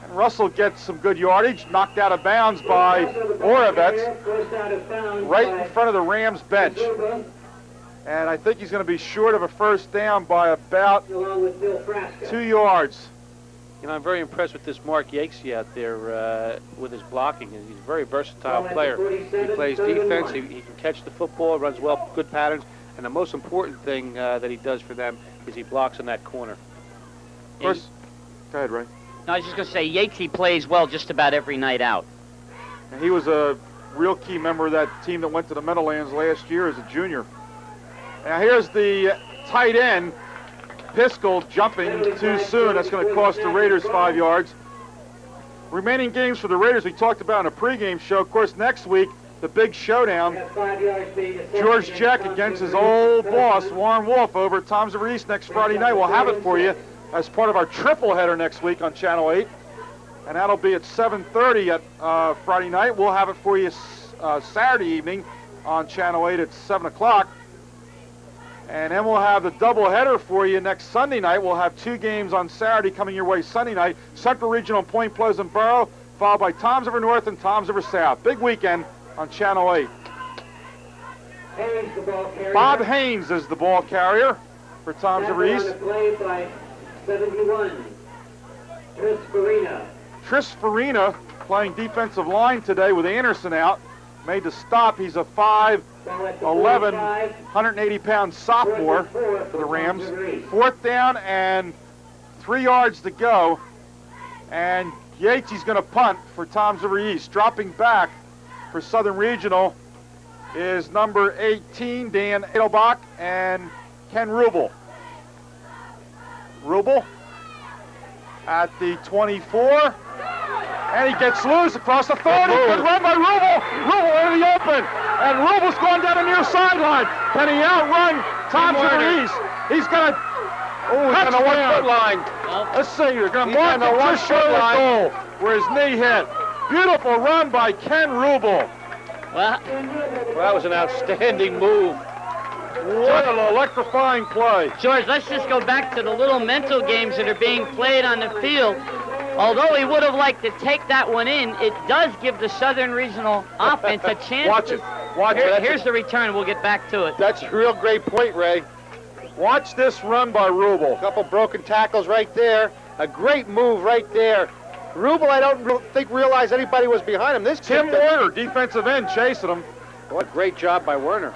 And Russell gets some good yardage, knocked out of bounds by Oravets right in front of the Rams bench. And I think he's going to be short of a first down by about 2 yards. You know, I'm very impressed with this Mark Yajaica out there with his blocking. He's a very versatile player. He plays defense, he can catch the football, runs well, good patterns, and the most important thing that he does for them is he blocks in that corner. Of course. Go ahead, Ray. No, I was just going to say, Yajaica plays well just about every night out. And he was a real key member of that team that went to the Meadowlands last year as a junior. Now here's the tight end, Piscal, jumping too soon. That's going to cost the Raiders 5 yards. Remaining games for the Raiders we talked about in a pregame show. Of course, next week, the big showdown. George Jeck against his old boss, Warren Wolf, over at Toms River East next Friday night. We'll have it for you as part of our triple header next week on Channel 8. And that'll be at 7:30 at Friday night. We'll have it for you Saturday evening on Channel 8 at 7 o'clock. And then we'll have the doubleheader for you next Sunday night. We'll have 2 games on Saturday coming your way Sunday night. Central Regional and Point Pleasant Borough, followed by Toms River North and Toms River South. Big weekend on Channel 8. Bob Haynes is the ball carrier for Toms River East. By 71, Tris Farina playing defensive line today with Anderson out. Made the stop. He's a 5'11", 180-pound sophomore for the Rams. 4th down and 3 yards to go. And Yajaica's going to punt for Toms River East. Dropping back for Southern Regional is number 18, Dan Edelbach, and Ken Rubel. Rubel at the 24. And he gets loose across the 30. Good run by Rubel. Rubel in the open. And Rubel's going down the near sideline. Can he outrun Toms River East? He's going to on the 1-foot line. Let's see. They're going to mark him just short of the goal where his knee hit. Beautiful run by Ken Rubel. Well, That was an outstanding move. What an electrifying play. George, let's just go back to the little mental games that are being played on the field. Although he would have liked to take that one in, it does give the Southern Regional offense a chance. Watch it. Watch it. Here's the return. We'll get back to it. That's a real great point, Ray. Watch this run by Rubel. A couple broken tackles right there. A great move right there. Rubel, I don't think realized anybody was behind him. This Tim kid, Werner, defensive end, chasing him. what a great job by Werner.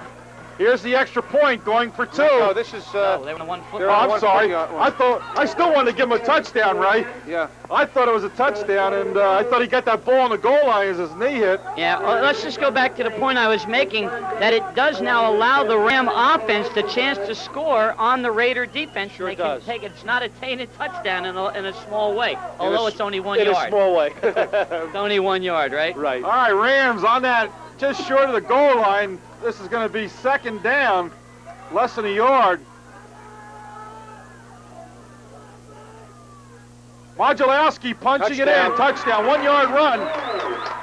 Here's the extra point going for 2. No, this is. They were on 1 foot. they're Oh, on I'm one sorry. foot. I still wanted to give him a touchdown, Ray. Yeah. I thought it was a touchdown, and I thought he got that ball on the goal line as his knee hit. Yeah, well, let's just go back to the point I was making, that it does now allow the Ram offense the chance to score on the Raider defense. Sure They does. can take it. It's not a tainted touchdown in a small way, although it's only 1 in yard. a small way. It's only 1 yard, right? Right. All right, Rams on that just short of the goal line. This is going to be 2nd down, less than a yard. Modulowski punching it in. Touchdown, 1 yard run.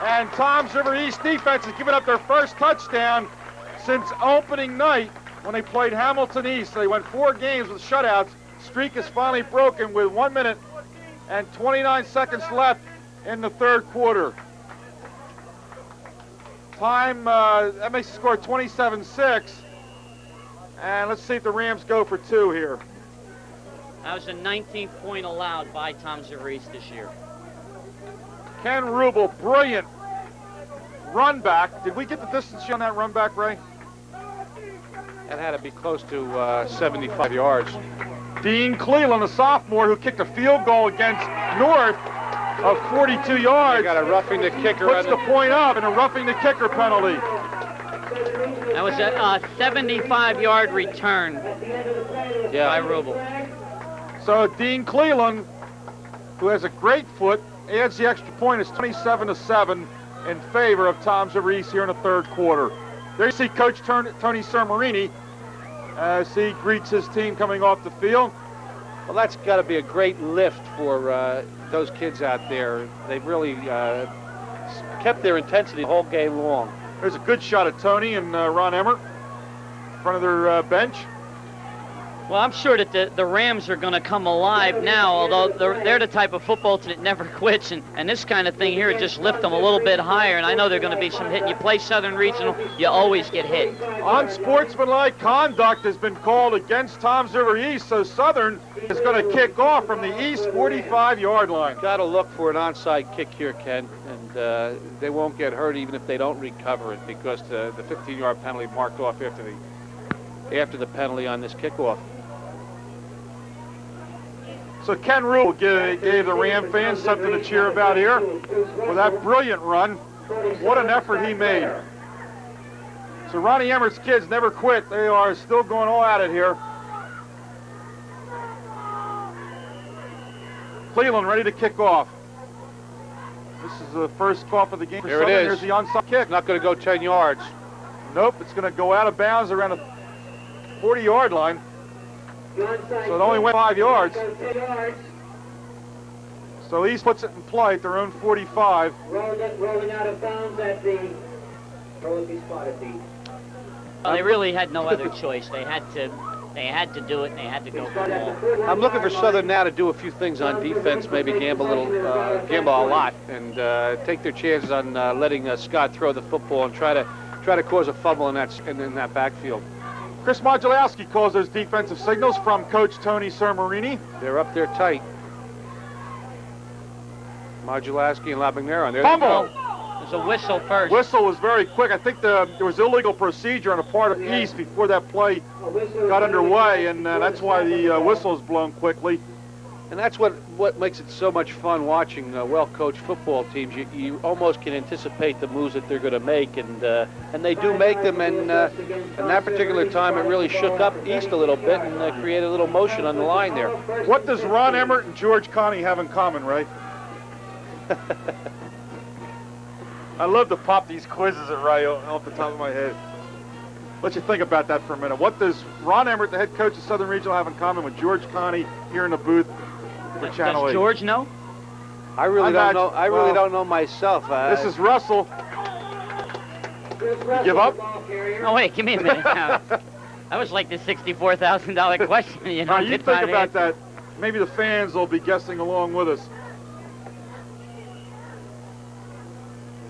And Toms River East defense has given up their first touchdown since opening night when they played Hamilton East. They went 4 games with shutouts. Streak is finally broken with 1 minute and 29 seconds left in the 3rd quarter. Time, that makes the score 27-6. And let's see if the Rams go for 2 here. That was the 19th point allowed by Toms River East this year. Ken Rubel, brilliant run back. Did we get the distance on that run back, Ray? That had to be close to 75 yards. Dean Cleland, a sophomore who kicked a field goal against North of 42 yards. They got a roughing the kicker. Puts the point up and a roughing the kicker penalty. That was a 75-yard return by Rubel. So Dean Cleland, who has a great foot, adds the extra point. It's 27-7 in favor of Toms River East here in the third quarter. There you see Coach Tony Sermarini as he greets his team coming off the field. Well, that's got to be a great lift for those kids out there. They've really kept their intensity the whole game long. There's a good shot at Tony and Ron Emmert in front of their bench. Well, I'm sure that the Rams are going to come alive now, although they're the type of football team that never quits, and this kind of thing here just lift them a little bit higher, and I know there are going to be some hit. You play Southern Regional, you always get hit. Unsportsmanlike conduct has been called against Toms River East, so Southern is going to kick off from the east 45-yard line. Got to look for an onside kick here, Ken, and they won't get hurt even if they don't recover it, because the 15-yard penalty marked off after the penalty on this kickoff. So Ken Rule gave the Ram fans something to cheer about here with that brilliant run. What an effort he made. So Ronnie Emmert's kids never quit. They are still going all at it here. Cleveland ready to kick off. This is the first off of the game for Here Southern. it is. Here's the onside kick. It's not going to go 10 yards. Nope, it's going to go out of bounds around the 40-yard line. So it only went 5 yards. So East puts it in play at their own 45. Rolling out of bounds at the spotted. Well, they really had no other choice. They had to do it, and they had to go for the ball. I'm looking for Southern now to do a few things on defense, maybe gamble a lot, and take their chances on letting Scott throw the football and try to cause a fumble in that backfield. Chris Modulowski calls those defensive signals from Coach Tony Sermarini. They're up there tight. Modulowski and Labagnero. There Fumble! they go. There's a whistle first. Whistle was very quick. I think there was illegal procedure on the part of East before that play got underway, and that's why the whistle is blown quickly. And that's what makes it so much fun watching well-coached football teams. You almost can anticipate the moves that they're going to make, and they do make them. And that particular time, it really shook up East a little bit and created a little motion on the line there. What does Ron Emmert and George Connie have in common, Ray? I love to pop these quizzes at Ray off the top of my head. Let you think about that for a minute. What does Ron Emmert, the head coach of Southern Regional, have in common with George Connie here in the booth? Does George know? I really don't know. I really don't know myself. This is Russell. You give up? Oh wait, give me a minute. That was like the $64,000 question. You know, Now you think about that. Maybe the fans will be guessing along with us.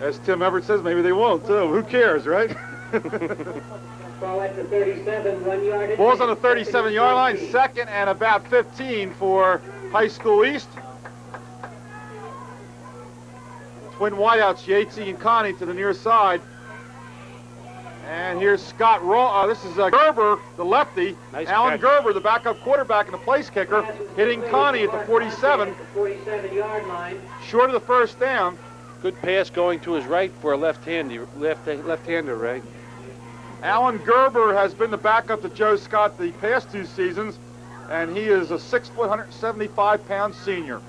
As Tim Everett says, maybe they won't too. Who cares, right? Ball at the 37, 1 yard. Ball's on the 37-yard line, second and about 15 for High School East. Twin wideouts, Yatesy and Connie to the near side. And here's Scott this is Gerber, the lefty. Nice Alan catch. Gerber, the backup quarterback and the place kicker, hitting Connie at the 47. 47-yard line. Short of the first down. Good pass going to his right for a left-hander, right? Alan Gerber has been the backup to Joe Scott the past 2 seasons, and he is a 6 foot, 175-pound senior.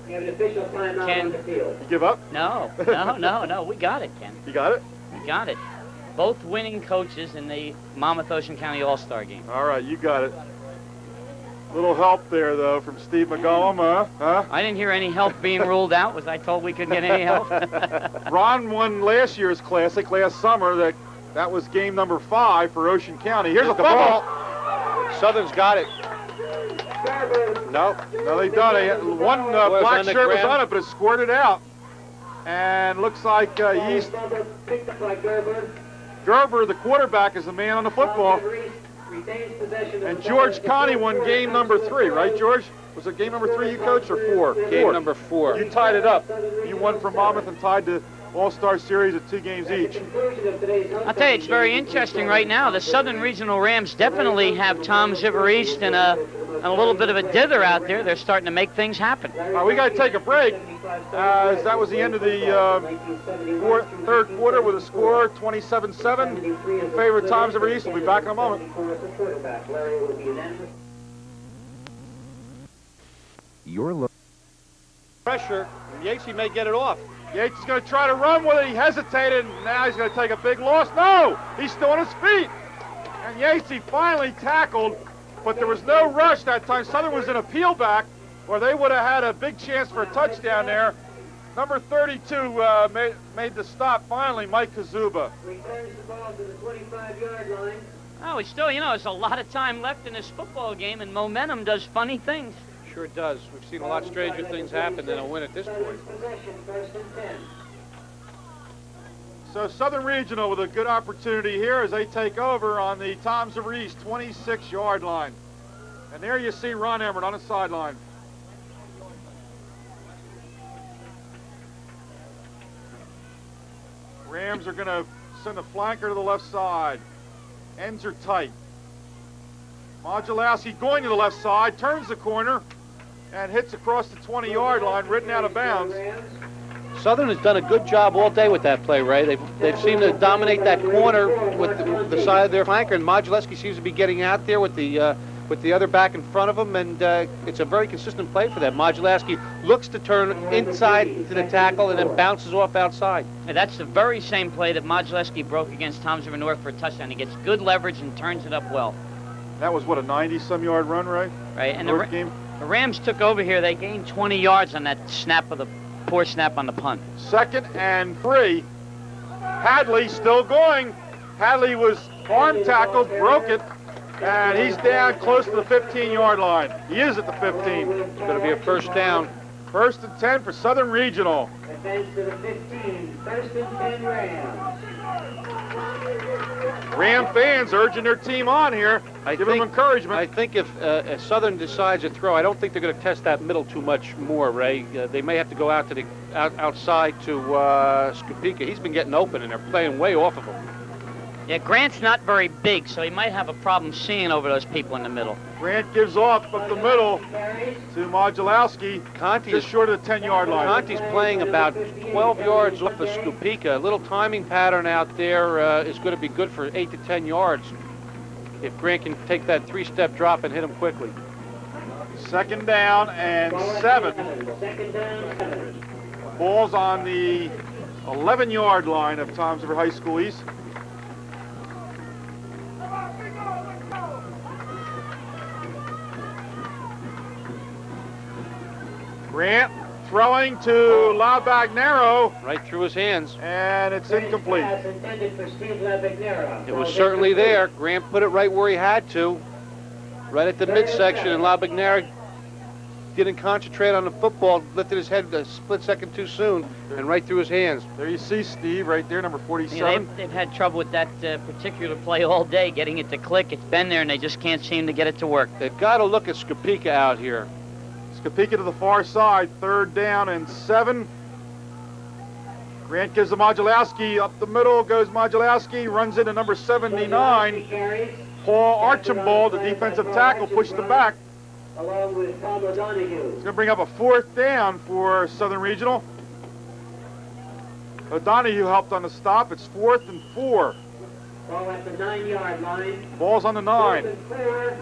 You have an official timeout on the field. You give up? No. We got it, Ken. You got it? We got it. Both winning coaches in the Monmouth Ocean County All-Star game. All right, you got it. Little help there, though, from Steve McGollum, huh? I didn't hear any help being ruled out. Was I told we couldn't get any help? Ron won last year's Classic last summer. That was game number 5 for Ocean County. Here's a fumble. Southern's got it. No. No, they don't. One black shirt was on it, but it squirted out. And looks like East. Gerber, the quarterback, is the man on the football. Retains possession of And the George ball. Conte won game number 3, right, George? Was it game number 3 you coached, or 4? Game number 4. You tied it up. You won for Monmouth and tied the All-Star Series at 2 games each. I'll tell you, it's very interesting right now. The Southern Regional Rams definitely have Tom Ziver-East and a little bit of a dither out there. They're starting to make things happen. We got to take a break, as that was the end of the third quarter with a score 27-7 in favor of Tom Ziver-East. We'll be back in a moment. Your Pressure, and Yajaica may get it off. Yates is going to try to run with it. He hesitated, and now he's going to take a big loss. No! He's still on his feet. And Yajaica finally tackled, but there was no rush that time. Southern was in a peel back, or they would have had a big chance for a touchdown there. Number 32 made the stop finally, Mike Kazuba. Returns the ball to the 25-yard line. Oh, it's still, there's a lot of time left in this football game, and momentum does funny things. Sure does. We've seen a lot stranger things happen than a win at this point. Possession, 1st and 10. So Southern Regional with a good opportunity here as they take over on the Tom Ziver-East 26-yard line. And there you see Ron Emmert on the sideline. Rams are going to send a flanker to the left side. Ends are tight. Modulowski going to the left side, turns the corner, and hits across the 20-yard line, ridden out of bounds. Southern has done a good job all day with that play, Ray. They've seemed to dominate that corner with the side of their flanker, and Modulowski seems to be getting out there with the other back in front of him, and it's a very consistent play for them. Modulowski looks to turn inside to the tackle and then bounces off outside. And that's the very same play that Modulowski broke against Tom Ziver North for a touchdown. He gets good leverage and turns it up well. That was, what, a 90-some-yard run, right? Right, and The Rams took over here. They gained 20 yards on that poor snap on the punt. 2nd and 3. Hadley still going. Hadley was arm tackled, broke it, and he's down close to the 15-yard line. He is at the 15. It's going to be a first down. 1st and 10 for Southern Regional. Advance to the 15. 1st and 10 Rams. Ram fans urging their team on here. Give them encouragement. I think if Southern decides to throw, I don't think they're going to test that middle too much more, Ray. They may have to go out to the outside to Skopika. He's been getting open, and they're playing way off of him. Yeah, Grant's not very big, so he might have a problem seeing over those people in the middle. Grant gives off up the middle to Modulowski, just short of the 10-yard line. Conte's playing about 12 yards off of Skopika. A little timing pattern out there is going to be good for 8 to 10 yards if Grant can take that 3-step drop and hit him quickly. 2nd down and 7. 2nd down, 7. Ball's on the 11-yard line of Toms River High School East. Grant throwing to Labagnero. Right through his hands. And it's incomplete. Pass intended for Steve Labagnero. It was certainly there. Grant put it right where he had to. Right at the midsection, and Labagnero didn't concentrate on the football, lifted his head a split second too soon, and right through his hands. There you see Steve right there, number 47. Yeah, they've had trouble with that particular play all day, getting it to click. It's been there, and they just can't seem to get it to work. They've got to look at Skopika out here. Skopika to the far side, 3rd down and 7. Grant gives to Modulowski. Up the middle goes Modulowski, runs into number 79. Paul Archimbaud, the defensive tackle, pushed him back. Along with Tom O'Donoghue. It's going to bring up a 4th down for Southern Regional. O'Donoghue helped on the stop. It's 4th and 4. Ball at the 9-yard line. Ball's on the 9. 4th and 4.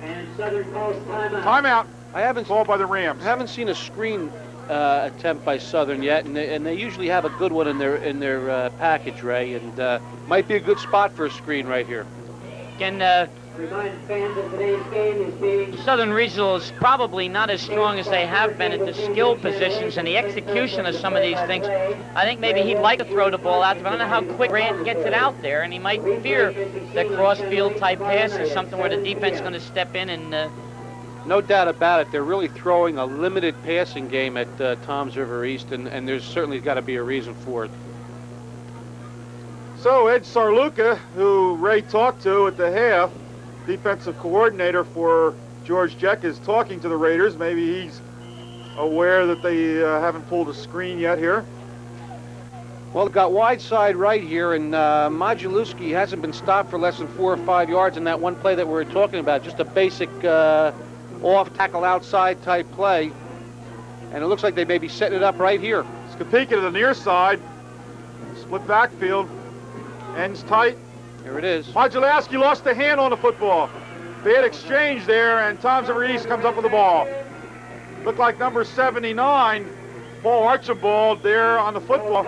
And Southern calls timeout. Timeout. I haven't called by the Rams. I haven't seen a screen attempt by Southern yet, and they usually have a good one in their package, Ray, and might be a good spot for a screen right here. Again, Remind fans that today's game is being... Southern Regional is probably not as strong as they have been at the skill positions and the execution of some of these things. I think maybe he'd like to throw the ball out there, but I don't know how quick Grant gets it out there, and he might fear that cross-field type pass is something where the defense is going to step in and... No doubt about it. They're really throwing a limited passing game at Toms River East, and there's certainly got to be a reason for it. So Ed Sarluca, who Ray talked to at the half, defensive coordinator for George Jeck, is talking to the Raiders. Maybe he's aware that they haven't pulled a screen yet here. Well, they've got wide side right here, and Zeluski hasn't been stopped for less than 4 or 5 yards in that one play that we were talking about. Just a basic off tackle outside type play. And it looks like they may be setting it up right here. Skopika to the near side. Split backfield. Ends tight. Here it is. Zeluski lost the hand on the football. Bad exchange there, and Tom's River East comes up with the ball. Looked like number 79, Paul Archimbaud, there on the football.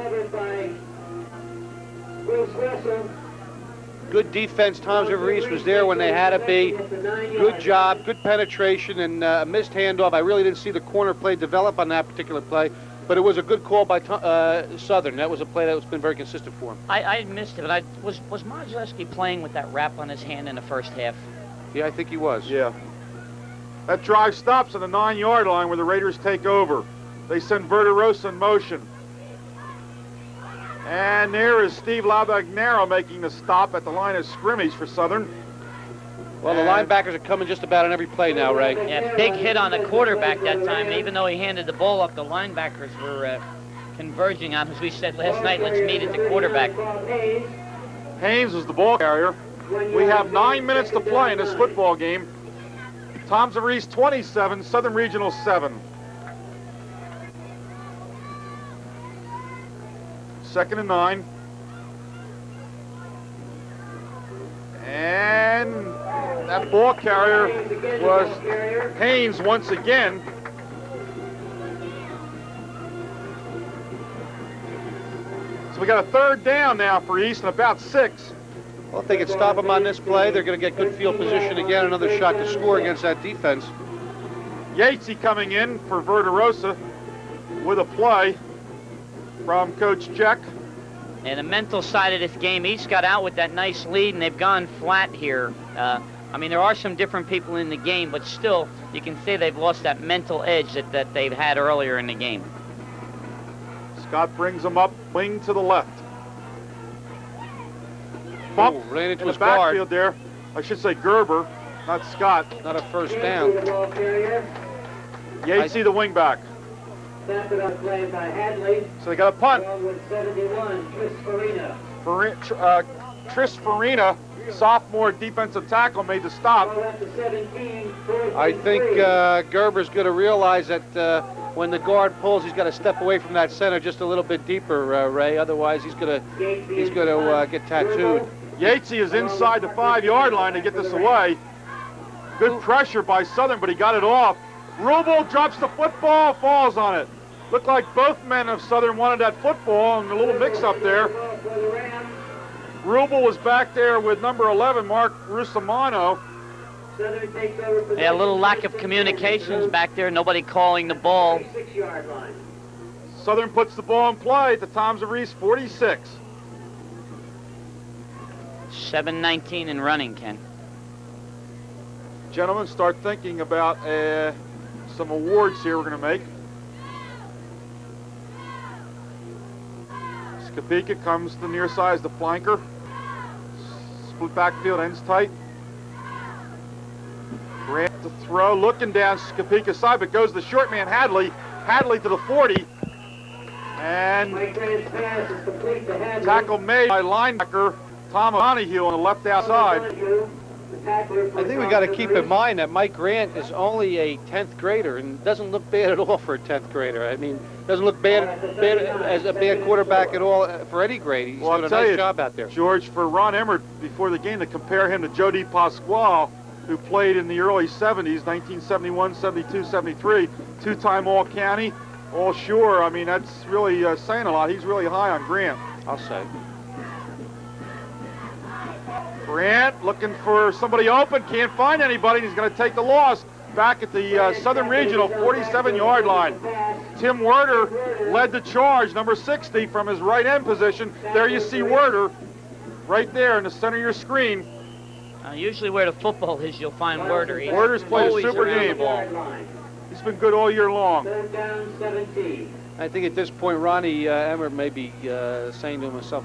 Good defense. Tom's River East was there when they had to be. Good job, good penetration, and a missed handoff. I really didn't see the corner play develop on that particular play, but it was a good call by Southern. That was a play that's been very consistent for him. I missed it, but was Zeluski playing with that wrap on his hand in the first half? Yeah, I think he was. Yeah. That drive stops on the 9-yard line where the Raiders take over. They send Verderosa in motion. And there is Steve Labagnaro making the stop at the line of scrimmage for Southern. Well, the linebackers are coming just about on every play now, Ray. Yeah, big hit on the quarterback that time. Even though he handed the ball up, the linebackers were converging on, as we said last night, let's meet at the quarterback. Haynes is the ball carrier. We have 9 minutes to play in this football game. Tom's River East 27, Southern Regional 7. Second and 9. And that ball carrier was Haynes once again. So we got a third down now for East and about 6. Well, if they can stop them on this play, they're going to get good field position again. Another shot to score against that defense. Yajaica coming in for Verderosa with a play from Coach Jeck. And the mental side of this game, East got out with that nice lead, and they've gone flat here. I mean, there are some different people in the game, but still, you can say they've lost that mental edge that they've had earlier in the game. Scott brings them up, wing to the left. Bump ran into in the his guard. backfield there. I should say Gerber, not Scott. Not a first down. Yajaica, the wing back. So they got a punt. Tris Farina, sophomore defensive tackle, made the stop. I think Gerber's going to realize that when the guard pulls, he's got to step away from that center just a little bit deeper, Ray. Otherwise, he's going to get tattooed. Yajaica is inside the 5-yard line to get this away. Good pressure by Southern, but he got it off. Rubel drops the football, falls on it. Looked like both men of Southern wanted that football, and a little mix-up there. Rubel was back there with number 11, Mark Russamano. Yeah, a little lack of communications back there, nobody calling the ball. Southern puts the ball in play at the Tom's River East 46. 7:19 and running, Ken. Gentlemen, start thinking about some awards here we're going to make. Skopika comes to the near side as the flanker. Split backfield, ends tight. Grant to throw, looking down Skopika's side, but goes the short man, Hadley. Hadley to the 40. And tackle made by linebacker Tom O'Donoghue on the left outside. I think we got to keep in mind that Mike Grant is only a 10th grader and doesn't look bad at all for a 10th grader. I mean, doesn't look bad as a bad quarterback at all for any grade. He's doing a nice job out there. George, for Ron Emmert before the game to compare him to Joe DiPasquale, who played in the early 70s, 1971, 72, 73, two-time All-County, All-Shore. I mean, that's really saying a lot. He's really high on Grant. I'll say. Grant looking for somebody open, can't find anybody, and he's going to take the loss back at the Southern Regional 47-yard line. Tim Werder led the charge, number 60, from his right end position. There you see Werder right there in the center of your screen. Usually where the football is, you'll find Werder. Werder's played a super game. He's been good all year long. I think at this point, Ronnie Emmert may be saying to himself,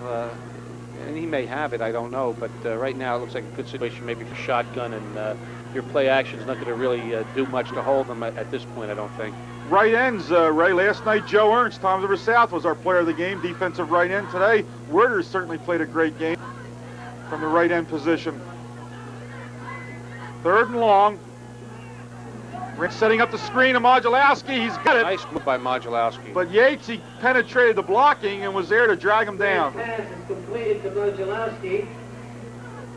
and he may have it, I don't know, but right now it looks like a good situation maybe for shotgun, and your play action is not going to really do much to hold them at this point, I don't think. Right ends, Ray. Last night, Joe Ernst, Toms River South, was our player of the game, defensive right end. Today, Werder certainly played a great game from the right end position. 3rd and long. Setting up the screen to Modulowski. He's got it. Nice move by Modulowski. But Yates, he penetrated the blocking and was there to drag him down. Pass is completed to Modulowski.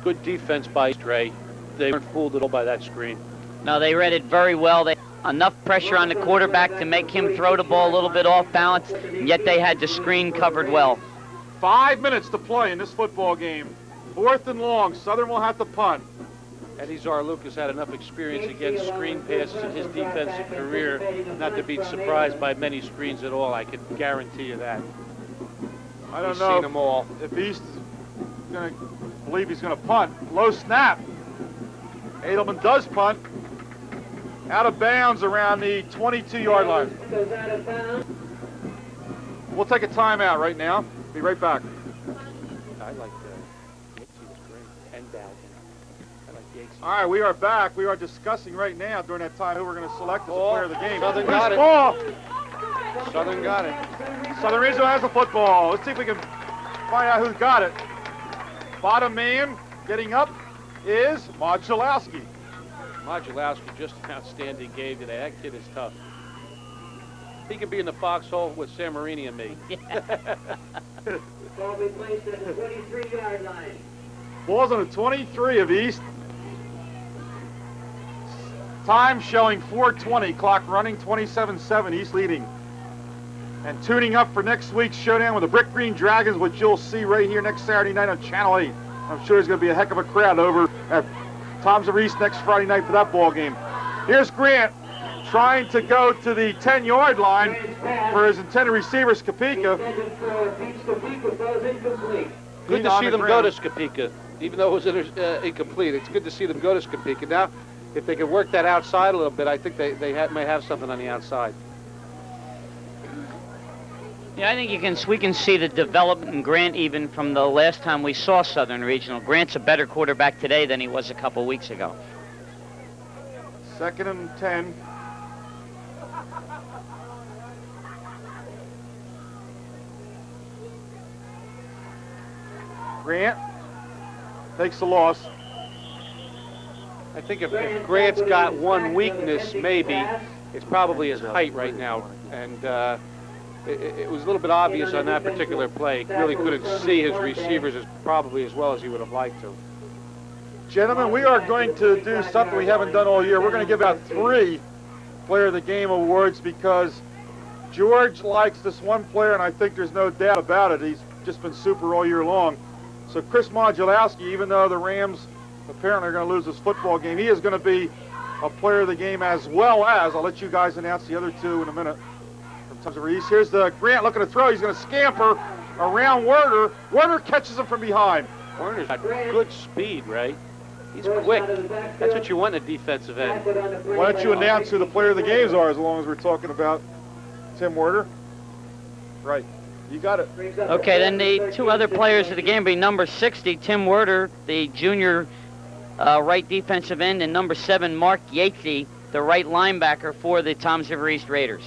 Good defense by Ray. They weren't fooled at all by that screen. No, they read it very well. They enough pressure on the quarterback to make him throw the ball a little bit off balance, yet they had the screen covered well. 5 minutes to play in this football game. 4th and long. Southern will have to punt. Eddie Sarluca's had enough experience against screen passes in his defensive career not to be surprised by many screens at all. I can guarantee you that. I don't He's know seen them all. if East is going to believe he's going to punt. Low snap. Edelman does punt. Out of bounds around the 22-yard line. Goes out of bounds. We'll take a timeout right now. Be right back. I like Yates was great. And Dowgin. I like Yates. All right, we are back. We are discussing right now during that time who we're going to select as the player of the game. Southern Loose got it. ball. Southern got it. Southern Regional has the football. Let's see if we can find out who got it. Bottom man getting up is Modulowski. Modulowski, just an outstanding game today. That kid is tough. He could be in the foxhole with Sam Marini and me. Ball be placed at the 23-yard line. Ball's on the 23 of East. Time showing 4:20. Clock running 27-7. East leading. And tuning up for next week's showdown with the Brick Green Dragons, which you'll see right here next Saturday night on Channel 8. I'm sure there's going to be a heck of a crowd over at Toms River East next Friday night for that ball game. Here's Grant trying to go to the 10-yard line for his intended receiver, Skopika. Good to see them go to Skopika, even though it was incomplete. It's good to see them go to Skopika. Now, if they can work that outside a little bit, I think they may have something on the outside. Yeah, I think we can see the development in Grant even from the last time we saw Southern Regional. Grant's a better quarterback today than he was a couple weeks ago. 2nd and 10. Grant takes the loss. I think if Grant's got one weakness, maybe, it's probably his height right now. And it was a little bit obvious on that particular play. He really couldn't see his receivers probably as well as he would have liked to. Gentlemen, we are going to do something we haven't done all year. We're going to give out 3 Player of the Game awards because George likes this one player, and I think there's no doubt about it. He's just been super all year long. So Chris Modulowski, even though the Rams apparently are going to lose this football game, he is going to be a Player of the Game as well as, I'll let you guys announce the other 2 in a minute. From Toms River East, here's the Grant looking to throw. He's going to scamper around Werder. Werder catches him from behind. Werder's got good speed, right? He's quick. That's what you want in a defensive end. Why don't you announce who the Player of the Games are as long as we're talking about Tim Werder? Right. You got it. Okay, then the 2 other players of the game be number 60, Tim Werder, the junior right defensive end, and number 7, Mark Yatesy, the right linebacker for the Toms River East Raiders.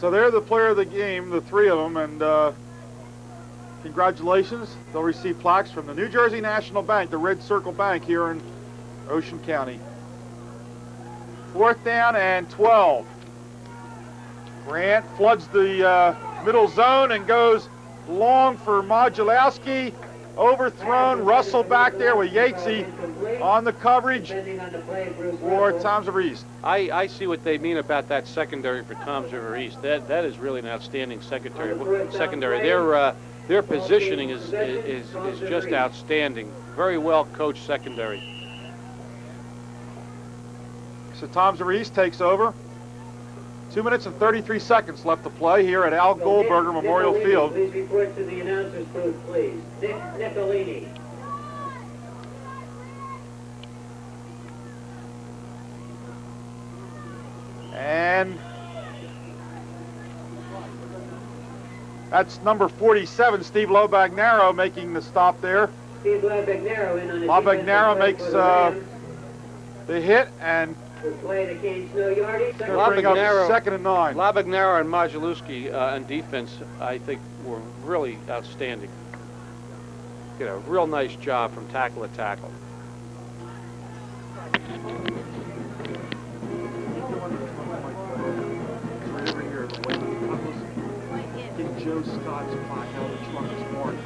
So they're the Player of the Game, the 3 of them, and congratulations. They'll receive plaques from the New Jersey National Bank, the Red Circle Bank here in Ocean County. 4th down and 12. Grant floods the middle zone and goes long for Modulowski. Overthrown. Russell back there with Yatesy on the coverage for Toms River East. I see what they mean about that secondary for Toms River East. That is really an outstanding secondary. Their positioning is just outstanding. Very well coached secondary. So Toms River East takes over. 2 minutes and 33 seconds left to play here at Al Goldberger Memorial Field. Please report to the announcer's booth, please. Nick Nicolini. And That's number 47, Steve Lobagnaro, making the stop there. Steve Lobagnaro in on the Lobagnaro makes the hit, and play the Canes no yardage. gonna bring up second and 9. Lobagnaro and Zeluski on defense, I think, were really outstanding. Did a real nice job from tackle to tackle. Joe Scott's pot out of the trunk this morning.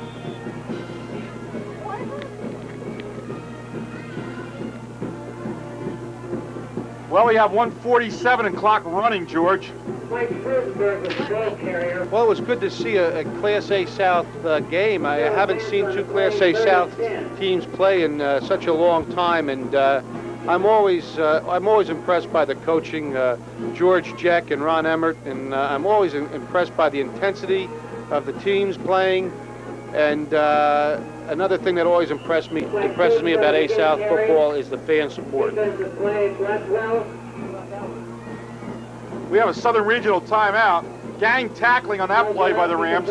Well, we have 1:47 and clock running, George. Mike Frudenberg was the ball carrier. Well, it was good to see a Class A South game. I haven't seen two Class A South teams play in such a long time, and I'm always impressed by the coaching, George Jeck and Ron Emmert, and I'm always impressed by the intensity of the teams playing. And another thing that always impresses me about A South football is the fan support. We have a Southern Regional timeout. Gang tackling on that play by the Rams.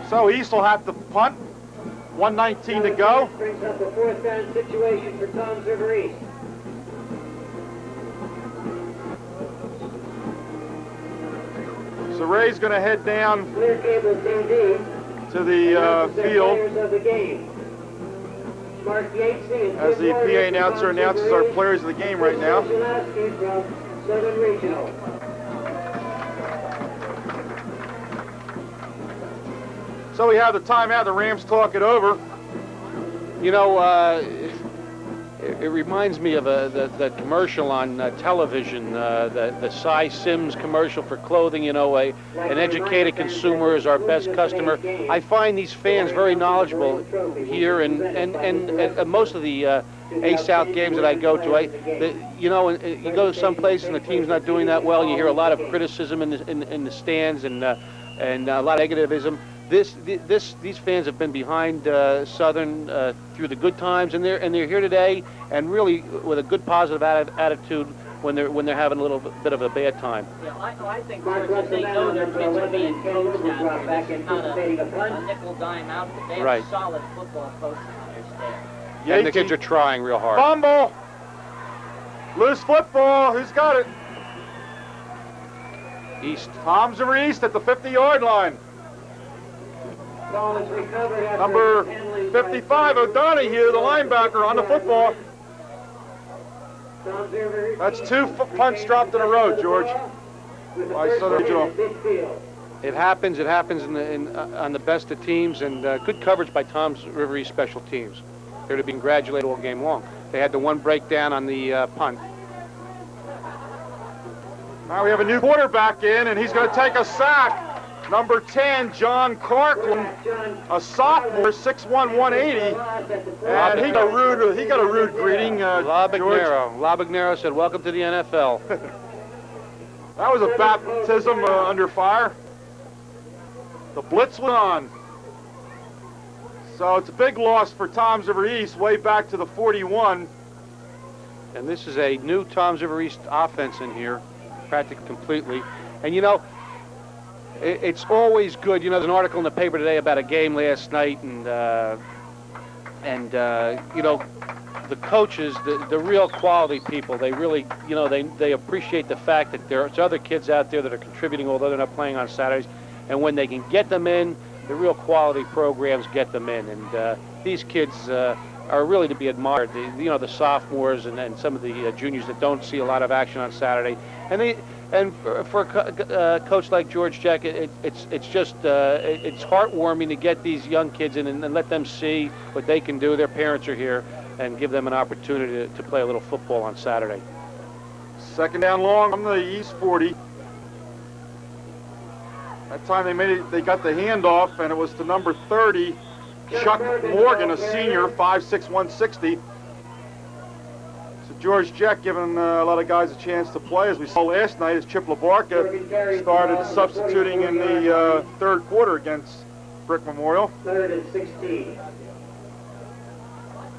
So East will have to punt. 1:19 to go. Brings up a fourth down situation for Toms River East. So Ray's going to head down Clear cable TV. to the field Of the game. Mark Yatesy as the PA announcer announces our players of the game right now. Zeluski from Southern Regional. So we have the timeout. The Rams talk it over. You know, it reminds me of the commercial on television, the Cy Sims commercial for clothing. You know, an educated consumer is our best customer. I find these fans very knowledgeable here, and most of the A South games that I go to, you go to some place and the team's not doing that well. You hear a lot of criticism in the stands and a lot of negativism. These fans have been behind Southern through the good times, and they're here today, and really with a good positive attitude when they're having a little bit of a bad time. Yeah, I think that they know their kids are being coached out there. It's not a nickel dime outfit. They have a solid football coach on their staff. And the kids are trying real hard. Fumble. Loose football. Who's got it? East. Toms River East at the 50-yard line. Number 55, O'Donoghue, the linebacker, on the football. That's 2 punts dropped in a row, George. By Southern Regional. It happens on the best of teams, and good coverage by Toms River East special teams. They're to be congratulated all game long. They had the one breakdown on the punt. Now we have a new quarterback in, and he's going to take a sack. Number 10, John Carklin, a sophomore, 6'1", 180, and he got a rude greeting. Lobagnaro said, "Welcome to the NFL." That was a baptism under fire. The blitz went on. So it's a big loss for Toms River East, way back to the 41. And this is a new Toms River East offense in here, practically completely. And you know, it's always good. You know, there's an article in the paper today about a game last night, and you know, the coaches, the real quality people, they really, you know, they appreciate the fact that there's other kids out there that are contributing, although they're not playing on Saturdays, and when they can get them in, the real quality programs get them in, and these kids are really to be admired. You know, the sophomores and some of the juniors that don't see a lot of action on Saturday, and for a coach like George Jeck, it's just it's heartwarming to get these young kids in and let them see what they can do. Their parents are here, and give them an opportunity to play a little football on Saturday. Second down long from the East 40. That time they got the handoff, and it was to number 30, Chuck Morgan, a senior, 5'6", 160. So George Jeck giving a lot of guys a chance to play. As we saw last night, as Chip LaBarca started substituting in the third quarter against Brick Memorial. 3rd and 16.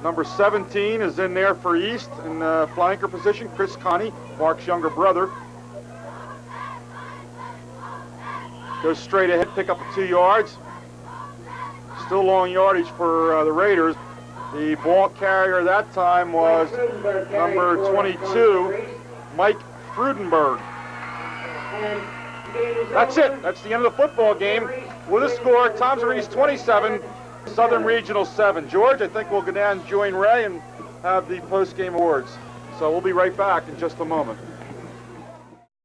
Number 17 is in there for East in flanker position, Chris Connie, Mark's younger brother. Goes straight ahead, pick up the 2 yards. Still long yardage for the Raiders. The ball carrier that time was number 22, Mike Frudenberg. That's it. That's the end of the football game. With a score, Toms of East 27, Southern Regional 7. George, I think we'll go down and join Ray and have the post-game awards. So we'll be right back in just a moment.